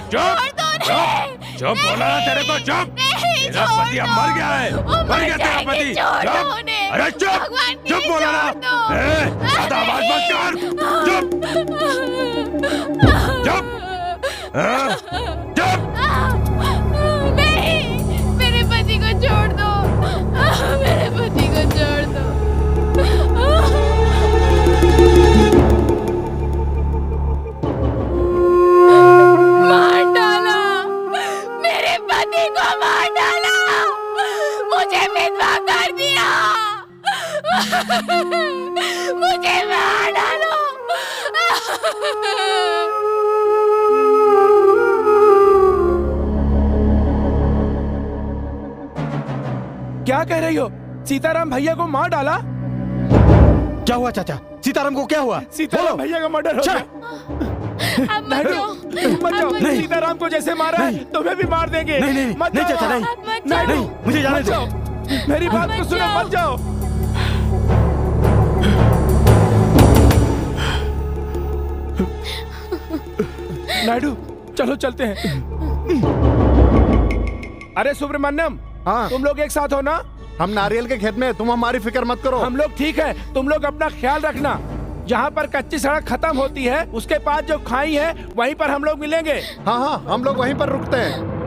चुप बोला ना तेरे को, चुप। तेरा पति अब मर गया है, मर गया तेरा पति। चुप, अरे चुप, चुप बोला ना। ज्यादा आवाज मत कर, चुप, चुप, चुप। नहीं, मेरे पति को छोड़ दो, मेरे पति को छोड़ दो। मार डाला, मेरे पति को मार डाला, मुझे विधवा कर दिया, मुझे मार डालो। क्या कह रही हो? सीताराम भैया को मार डाला? क्या हुआ चाचा? सीताराम को क्या हुआ? सीताराम भैया का मर्डर हो गया। मत जाओ, सीताराम को जैसे मारा है तुम्हें भी मार देंगे। नहीं नहीं मत नहीं जाओ। चाचा, नहीं नहीं, मुझे जाने दो। मेरी बात को सुनो, मत जाओ। नायडू चलो चलते हैं। अरे सुब्रमण्यम, हाँ तुम लोग एक साथ हो ना? हम नारियल के खेत में, तुम हमारी फिक्र मत करो। हम लोग ठीक है, तुम लोग अपना ख्याल रखना। जहाँ पर कच्ची सड़क खत्म होती है उसके पास जो खाई है वहीं पर हम लोग मिलेंगे। हाँ हाँ, हम लोग वहीं पर रुकते हैं।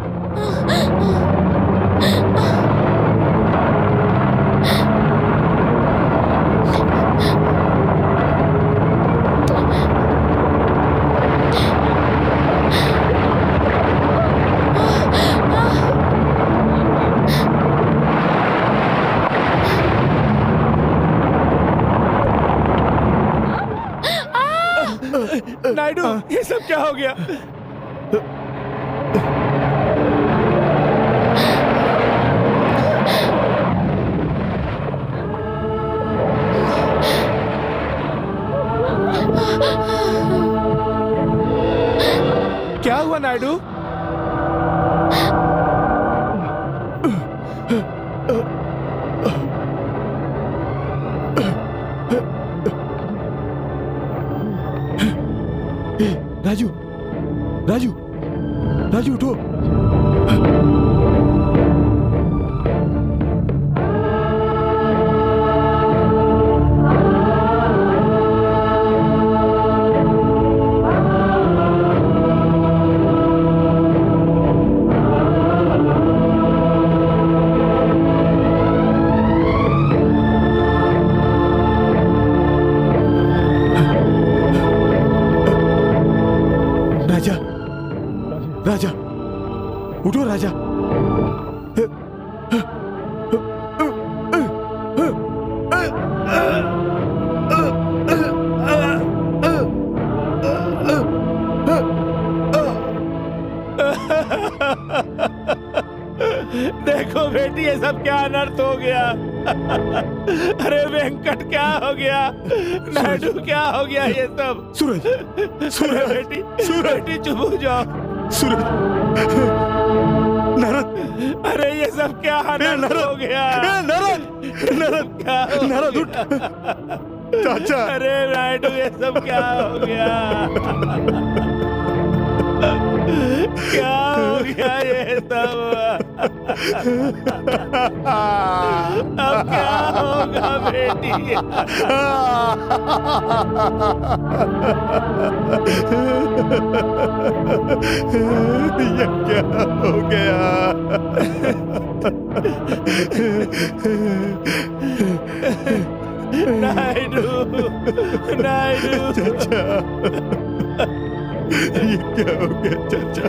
नायडू, ये सब क्या हो गया? क्या हुआ नायडू? राजू, राजू, राजू उठो। राजा, उठो राजा। देखो बेटी, ये सब क्या अनर्थ हो गया। अरे वेंकट, क्या हो गया? नायडू, क्या हो गया ये सब? सूरज, सूरज बेटी, बेटी चुप हो जाओ। सूरज, नारद, अरे ये सब क्या अनर्थ हो गया? नारद, क्या हो नारद उठ। चाचा, अरे नायडू, ये सब क्या हो गया? क्या हो गया ये सब? अब क्या होगा बेटी? ये क्या हो गया? नायडू, नायडू, चाचा, ये क्या हो गया चाचा?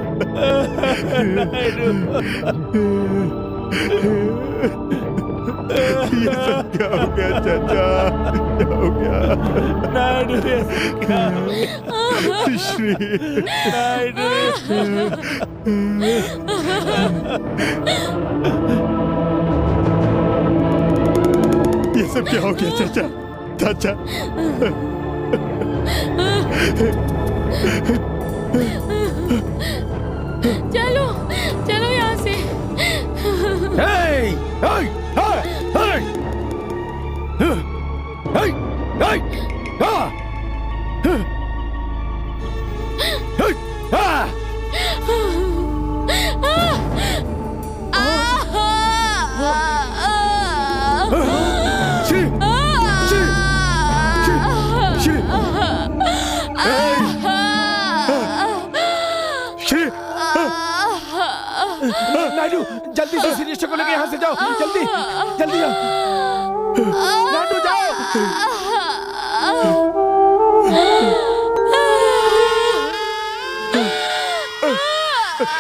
ये सब क्या हो गया चाचा? क्या हो गया? नायडू, ये सब क्या हो गया? श्री नायडू, ये सब क्या हो गया चाचा? चाचा, चलो चलो यहाँ से। नायडू जल्दी से श्रीशा को लेके यहाँ से जाओ, जल्दी जल्दी जाओ, नायडू जाओ।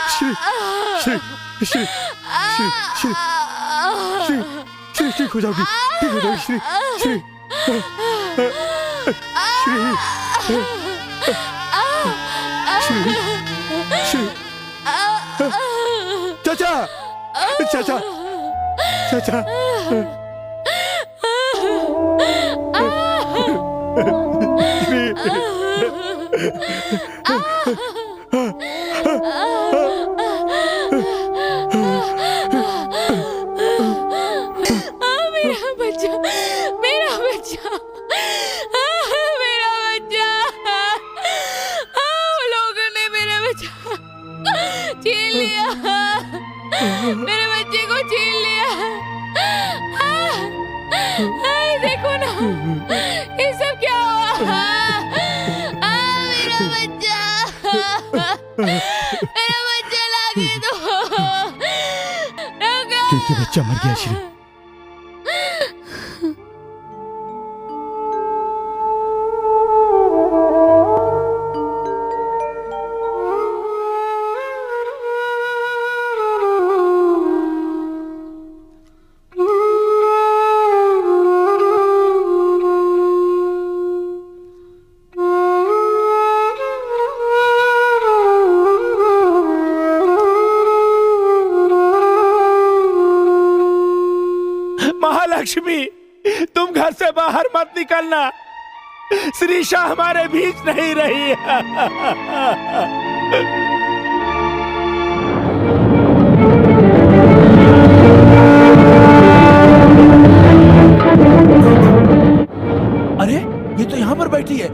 श्री श्री श्री श्री श्री श्री श्री ठीक हो जाओगी, ठीक हो जाओगी श्री श्री श्री श्री चाचा चाचा चाचा मेरे बच्चे को छीन लिया। देखो ना ये सब क्या हुआ। मेरा बच्चा लाके दो। क्योंकि बच्चा मर गया श्री। महालक्ष्मी, तुम घर से बाहर मत निकलना, श्रीशा हमारे बीच नहीं रही है। अरे ये तो यहाँ पर बैठी है,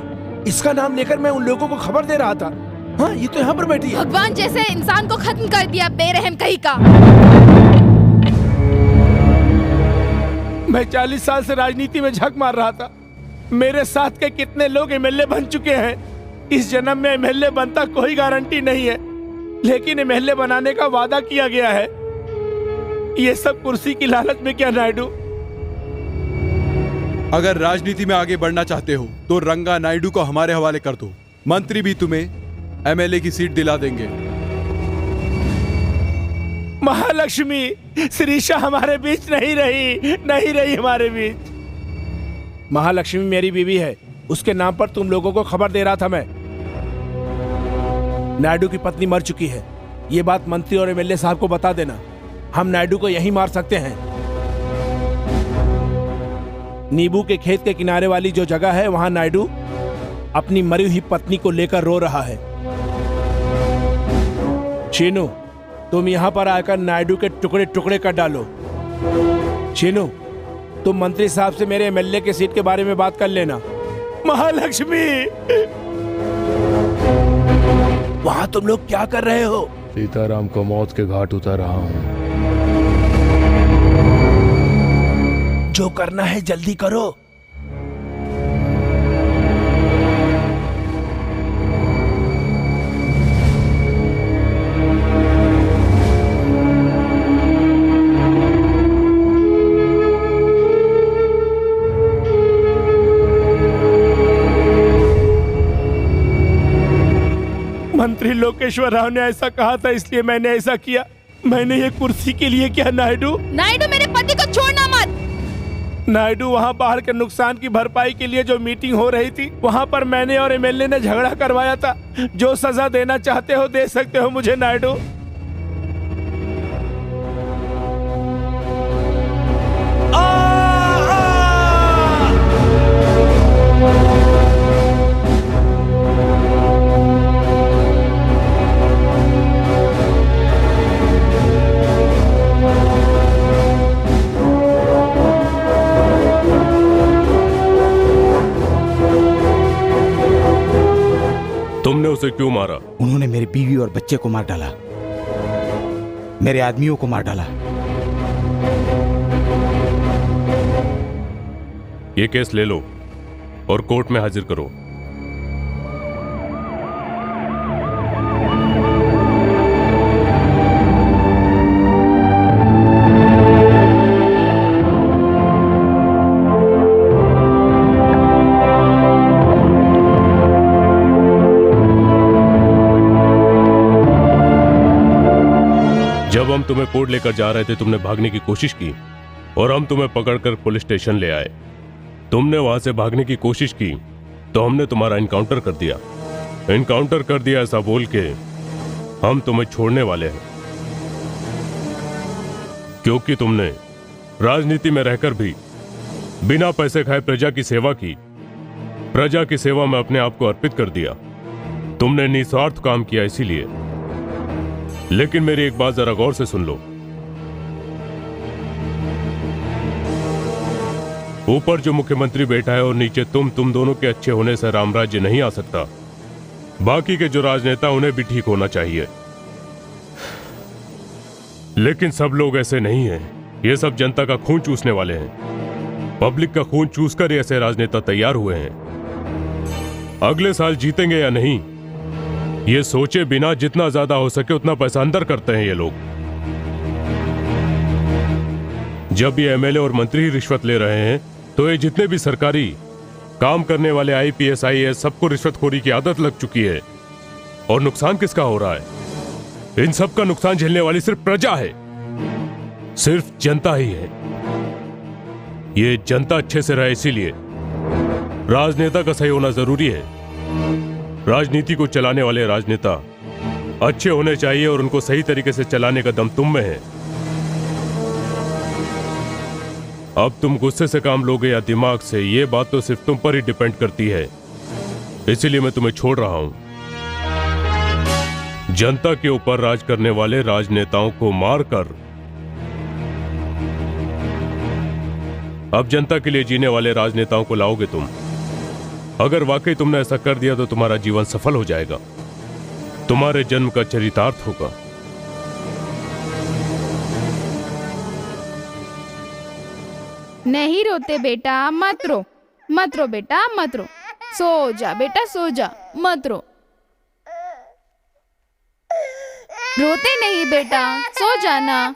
इसका नाम लेकर मैं उन लोगों को खबर दे रहा था। हाँ ये तो यहाँ पर बैठी है। भगवान जैसे इंसान को खत्म कर दिया, बेरहम कहीं का। मैं 40 साल से राजनीति में झक मार रहा था, मेरे साथ के कितने लोग एमएलए बन चुके हैं। इस जन्म में एमएलए बनता कोई गारंटी नहीं है, लेकिन एमएलए बनाने का वादा किया गया है। ये सब कुर्सी की लालच में क्या नायडू? अगर राजनीति में आगे बढ़ना चाहते हो तो रंगा नायडू को हमारे हवाले कर दो, मंत्री भी तुम्हें एमएलए की सीट दिला देंगे। महालक्ष्मी, श्रीशा हमारे बीच नहीं रही हमारे बीच। महालक्ष्मी मेरी बीवी है, उसके नाम पर तुम लोगों को खबर दे रहा था मैं। नायडू की पत्नी मर चुकी है, ये बात मंत्री और एमएलए साहब को बता देना। हम नायडू को यहीं मार सकते हैं। नींबू के खेत के किनारे वाली जो जगह है, वहां नायडू अपनी मरी हुई पत्नी को लेकर रो रहा है। शीनू, तुम यहाँ पर आकर नायडू के टुकड़े टुकड़े कर डालो। शीनू, तुम मंत्री साहब से मेरे एमएलए के सीट के बारे में बात कर लेना। महालक्ष्मी, वहां तुम लोग क्या कर रहे हो? सीताराम को मौत के घाट उतार रहा हूँ। जो करना है जल्दी करो। मंत्री लोकेश्वर राव ने ऐसा कहा था, इसलिए मैंने ऐसा किया। मैंने ये कुर्सी के लिए किया। नायडू, मेरे पति को छोड़ना मत। नायडू, वहाँ बाहर के नुकसान की भरपाई के लिए जो मीटिंग हो रही थी, वहाँ पर मैंने और एमएलए ने झगड़ा करवाया था। जो सजा देना चाहते हो दे सकते हो मुझे नायडू। तुमने उसे क्यों मारा? उन्होंने मेरी बीवी और बच्चे को मार डाला, मेरे आदमियों को मार डाला। ये केस ले लो और कोर्ट में हाजिर करो। जब हम तुम्हें कोर्ट लेकर जा रहे थे तुमने भागने की कोशिश की और हम तुम्हें पकड़कर पुलिस स्टेशन ले आए। तुमने वहां से भागने की कोशिश की तो हमने तुम्हारा इनकाउंटर कर दिया। इनकाउंटर कर दिया ऐसा बोल के हम तुम्हें छोड़ने वाले हैं, क्योंकि तुमने राजनीति में रहकर भी बिना पैसे खाए प्रजा की सेवा की। प्रजा की सेवा में अपने आप को अर्पित कर दिया। तुमने निस्वार्थ काम किया इसीलिए। लेकिन मेरी एक बात जरा गौर से सुन लो। ऊपर जो मुख्यमंत्री बैठा है और नीचे तुम दोनों के अच्छे होने से रामराज्य नहीं आ सकता। बाकी के जो राजनेता उन्हें भी ठीक होना चाहिए, लेकिन सब लोग ऐसे नहीं हैं। ये सब जनता का खून चूसने वाले हैं। पब्लिक का खून चूसकर ऐसे राजनेता तैयार हुए हैं। अगले साल जीतेंगे या नहीं ये सोचे बिना जितना ज्यादा हो सके उतना पैसा अंदर करते हैं ये लोग। जब ये एमएलए और मंत्री ही रिश्वत ले रहे हैं तो ये जितने भी सरकारी काम करने वाले आईपीएस आईएएस सबको रिश्वतखोरी की आदत लग चुकी है। और नुकसान किसका हो रहा है? इन सब का नुकसान झेलने वाली सिर्फ प्रजा है, सिर्फ जनता ही है। ये जनता अच्छे से रहे इसीलिए राजनेता का सही होना जरूरी है। राजनीति को चलाने वाले राजनेता अच्छे होने चाहिए और उनको सही तरीके से चलाने का दम तुम में है। अब तुम गुस्से से काम लोगे या दिमाग से, ये बात तो सिर्फ तुम पर ही डिपेंड करती है। इसीलिए मैं तुम्हें छोड़ रहा हूं। जनता के ऊपर राज करने वाले राजनेताओं को मारकर अब जनता के लिए जीने वाले राजनेताओं को लाओगे तुम। अगर वाकई तुमने ऐसा कर दिया तो तुम्हारा जीवन सफल हो जाएगा, तुम्हारे जन्म का चरितार्थ होगा। नहीं रोते बेटा, मत रो, मत रो बेटा, मत रो। सो जा बेटा, सो जा, मत रो। रोते नहीं बेटा, सो जाना।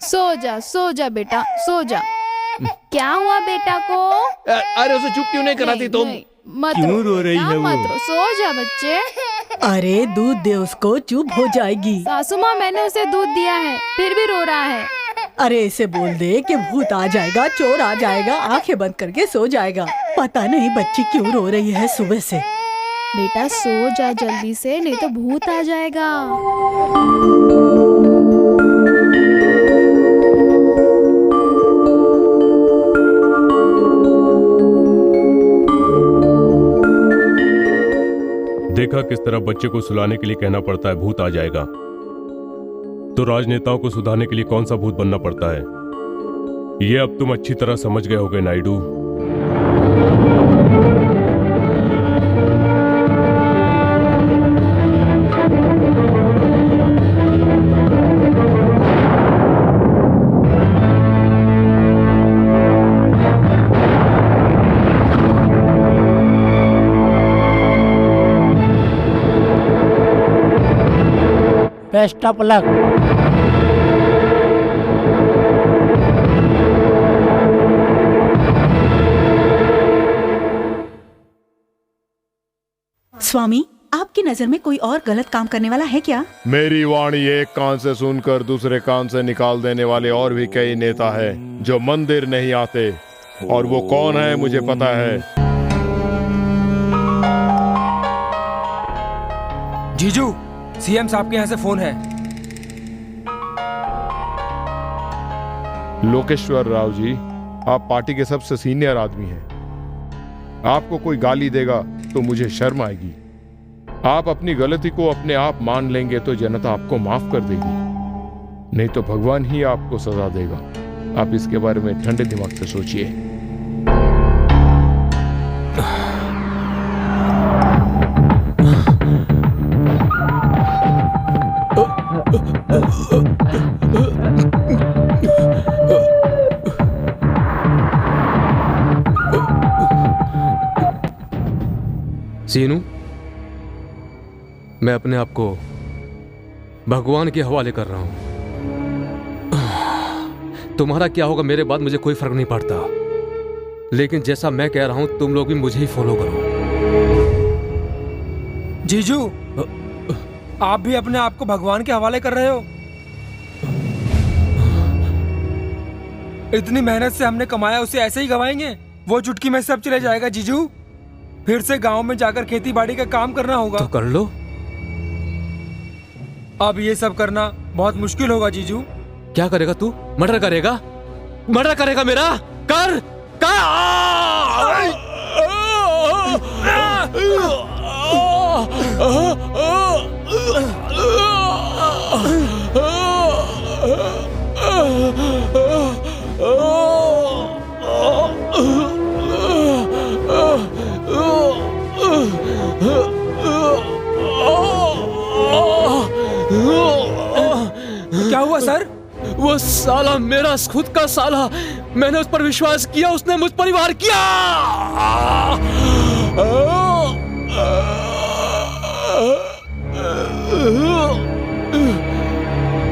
सो जा बेटा, सो जा। क्या हुआ बेटा को? अरे उसे चुप क्यों नहीं कराती तुम? मत क्यों रो रही है वो? मत रो, सो जा बच्चे। अरे दूध दे उसको, चुप हो जाएगी। सासू माँ, मैंने उसे दूध दिया है फिर भी रो रहा है। अरे इसे बोल दे कि भूत आ जाएगा, चोर आ जाएगा, आंखें बंद करके सो जाएगा। पता नहीं बच्ची क्यों रो रही है सुबह से। बेटा सो जा जल्दी से, नहीं तो भूत आ जाएगा। देखा किस तरह बच्चे को सुलाने के लिए कहना पड़ता है भूत आ जाएगा, तो राजनेताओं को सुधारने के लिए कौन सा भूत बनना पड़ता है, ये अब तुम अच्छी तरह समझ गए होगे Naidu. Best of luck. Swami, आपकी नजर में कोई और गलत काम करने वाला है क्या? मेरी वाणी एक कान से सुनकर दूसरे कान से निकाल देने वाले और भी कई नेता है जो मंदिर नहीं आते, और वो कौन है मुझे पता है। जीजू, सीएम साहब के यहाँ से फोन है। लोकेश्वर राव जी, आप पार्टी के सबसे सीनियर आदमी हैं। आपको कोई गाली देगा तो मुझे शर्म आएगी। आप अपनी गलती को अपने आप मान लेंगे तो जनता आपको माफ कर देगी, नहीं तो भगवान ही आपको सजा देगा। आप इसके बारे में ठंडे दिमाग से सोचिए। सीनू, मैं अपने आप को भगवान के हवाले कर रहा हूं। तुम्हारा क्या होगा मेरे बाद मुझे कोई फर्क नहीं पड़ता, लेकिन जैसा मैं कह रहा हूं तुम लोग भी मुझे ही फॉलो करो। जीजू, आप भी अपने आप को भगवान के हवाले कर रहे हो? इतनी मेहनत से हमने कमाया उसे ऐसे ही गवाएंगे? वो चुटकी में सब चले जाएगा जीजू। फिर से गांव में जाकर खेती बाड़ी का काम करना होगा। तो कर लो। अब ये सब करना बहुत मुश्किल होगा जीजू। क्या करेगा तू? मर्डर करेगा? मर्डर करेगा मेरा? कर क्या हुआ सर? वो साला मेरा खुद का साला, मैंने उस पर विश्वास किया, उसने मुझ पर ही वार किया।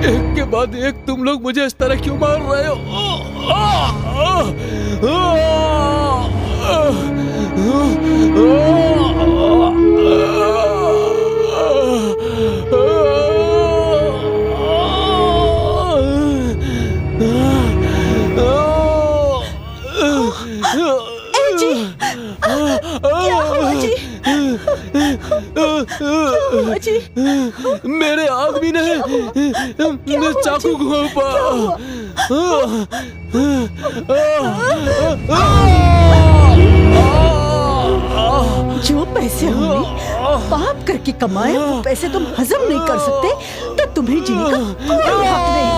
एक के बाद एक तुम लोग मुझे इस तरह क्यों मार रहे हो? मेरे आदमी ने चाकू घोंपा। जो पैसे हमने पाप करके कमाए वो पैसे तुम हजम नहीं कर सकते तो तुम्हें जीने का कोई हक नहीं।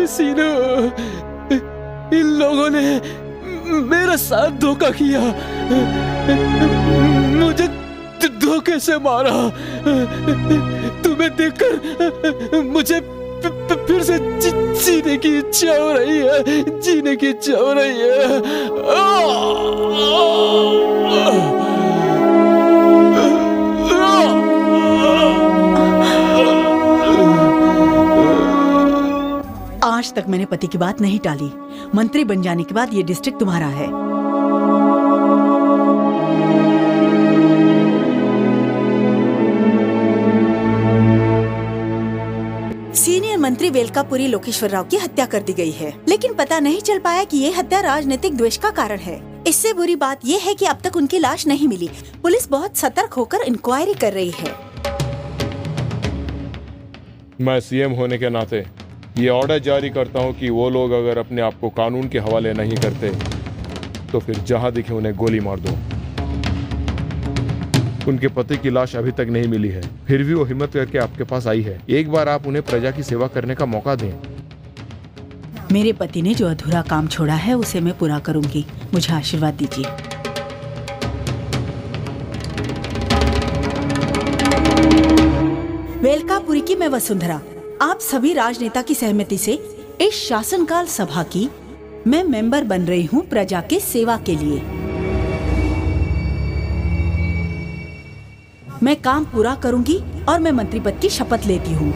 सीनू, इन लोगों ने मेरा साथ धोखा किया, मुझे धोखे से मारा। तुम्हें देखकर मुझे फिर से जीने की इच्छा हो रही है, जीने की इच्छा हो रही है। आज तक मैंने पति की बात नहीं टाली। मंत्री बन जाने के बाद ये डिस्ट्रिक्ट तुम्हारा है। सीनियर मंत्री वेलकापुरी लोकेश्वर राव की हत्या कर दी गई है, लेकिन पता नहीं चल पाया कि ये हत्या राजनीतिक द्वेष का कारण है। इससे बुरी बात ये है कि अब तक उनकी लाश नहीं मिली। पुलिस बहुत सतर्क होकर इंक्वायरी कर रही है। मैं सीएम होने के नाते ये ऑर्डर जारी करता हूं कि वो लोग अगर अपने आप को कानून के हवाले नहीं करते तो फिर जहां दिखे उन्हें गोली मार दो। उनके पति की लाश अभी तक नहीं मिली है, फिर भी वो हिम्मत करके आपके पास आई है। एक बार आप उन्हें प्रजा की सेवा करने का मौका दें। मेरे पति ने जो अधूरा काम छोड़ा है उसे मैं पूरा करूंगी। मुझे आशीर्वाद दीजिए। वेलकापुरी की मैं वसुंधरा, आप सभी राजनेता की सहमति से इस शासनकाल सभा की मैं मेंबर बन रही हूँ प्रजा के सेवा के लिए। मैं काम पूरा करूंगी और मैं मंत्री पद की शपथ लेती हूँ।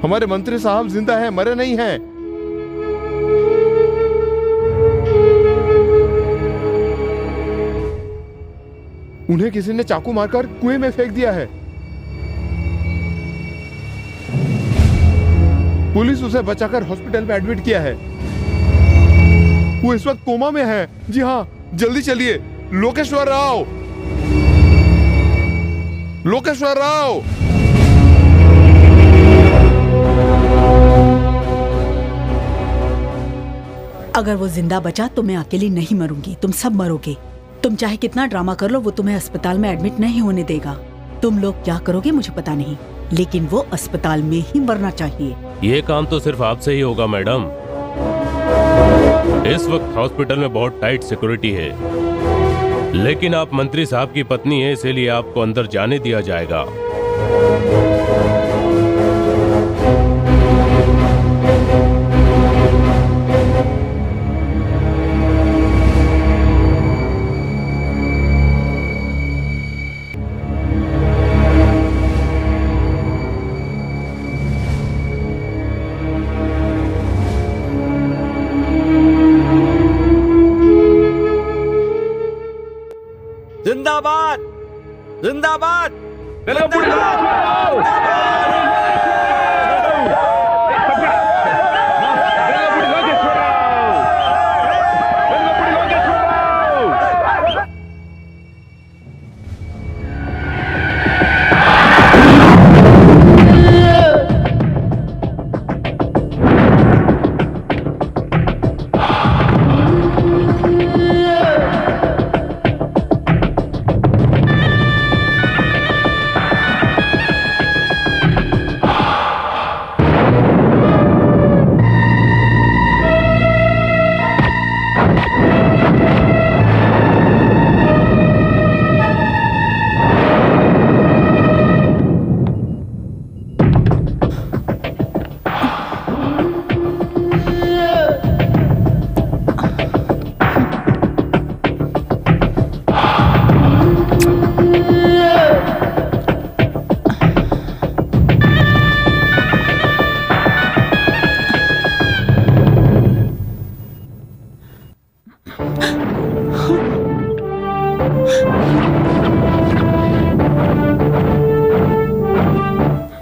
हमारे मंत्री साहब जिंदा हैं, मरे नहीं हैं। उन्हें किसी ने चाकू मारकर कुएं में फेंक दिया है। पुलिस उसे बचाकर हॉस्पिटल में एडमिट किया है। वो इस वक्त कोमा में है। जी हाँ, जल्दी चलिए। लोकेश्वर राव, लोकेश्वर राव। अगर वो जिंदा बचा तो मैं अकेली नहीं मरूंगी, तुम सब मरोगे। तुम चाहे कितना ड्रामा कर लो, वो तुम्हें अस्पताल में एडमिट नहीं होने देगा। तुम लोग क्या करोगे मुझे पता नहीं, लेकिन वो अस्पताल में ही मरना चाहिए। ये काम तो सिर्फ आपसे ही होगा मैडम। इस वक्त हॉस्पिटल में बहुत टाइट सिक्योरिटी है, लेकिन आप मंत्री साहब की पत्नी है, इसीलिए आपको अंदर जाने दिया जाएगा। जिंदाबाद जिंदाबाद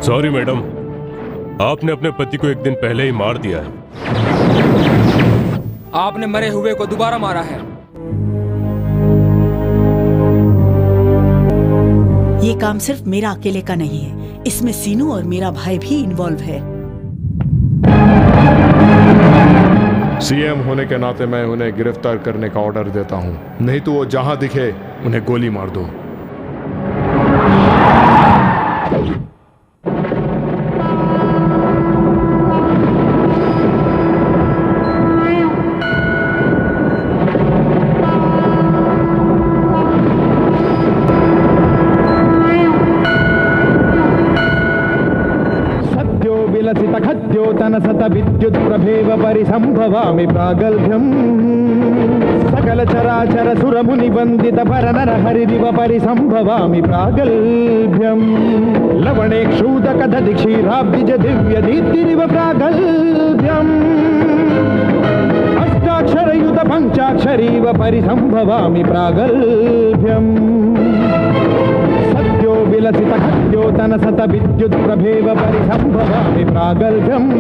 सॉरी मैडम, आपने अपने पति को एक दिन पहले ही मार दिया है। आपने मरे हुए को दोबारा मारा है। ये काम सिर्फ मेरा अकेले का नहीं है, इसमें सीनू और मेरा भाई भी इन्वॉल्व है। सीएम होने के नाते मैं उन्हें गिरफ्तार करने का ऑर्डर देता हूं, नहीं तो वो जहां दिखे उन्हें गोली मार दो। सत विद्युत प्रभेव परिसंभवामि प्रागल्भ्यम् सकल चराचर सुर मुनि वंदित भर नर हरिदिव परिसंभवामि प्रागल्भ्यम् लवणेक्षूदक दधि क्षीराब्धिज दिव्य दीप्तिरिव प्रागल्भ्यम् अष्टाक्षरयुत पंचाक्षरीव परिसंभवामि प्रागल्भ्यम् विलसित खद्योतन सत विद्युत प्रभेव परिसंभवामि प्रागल्भ्यम्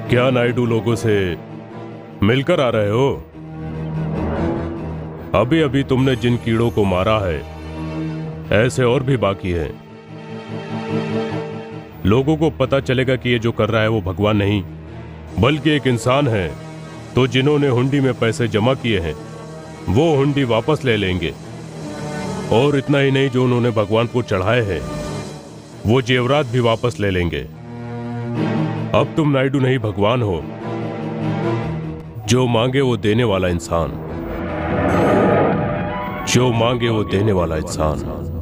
क्या नायडू लोगों से मिलकर आ रहे हो? अभी अभी तुमने जिन कीड़ों को मारा है, ऐसे और भी बाकी हैं। लोगों को पता चलेगा कि ये जो कर रहा है वो भगवान नहीं बल्कि एक इंसान है। तो जिन्होंने हुंडी में पैसे जमा किए हैं वो हुंडी वापस ले लेंगे, और इतना ही नहीं, जो उन्होंने भगवान को चढ़ाए हैं वो जेवरात भी वापस ले लेंगे। अब तुम नायडू नहीं भगवान हो, जो मांगे वो देने वाला इंसान, जो मांगे वो देने वाला इंसान।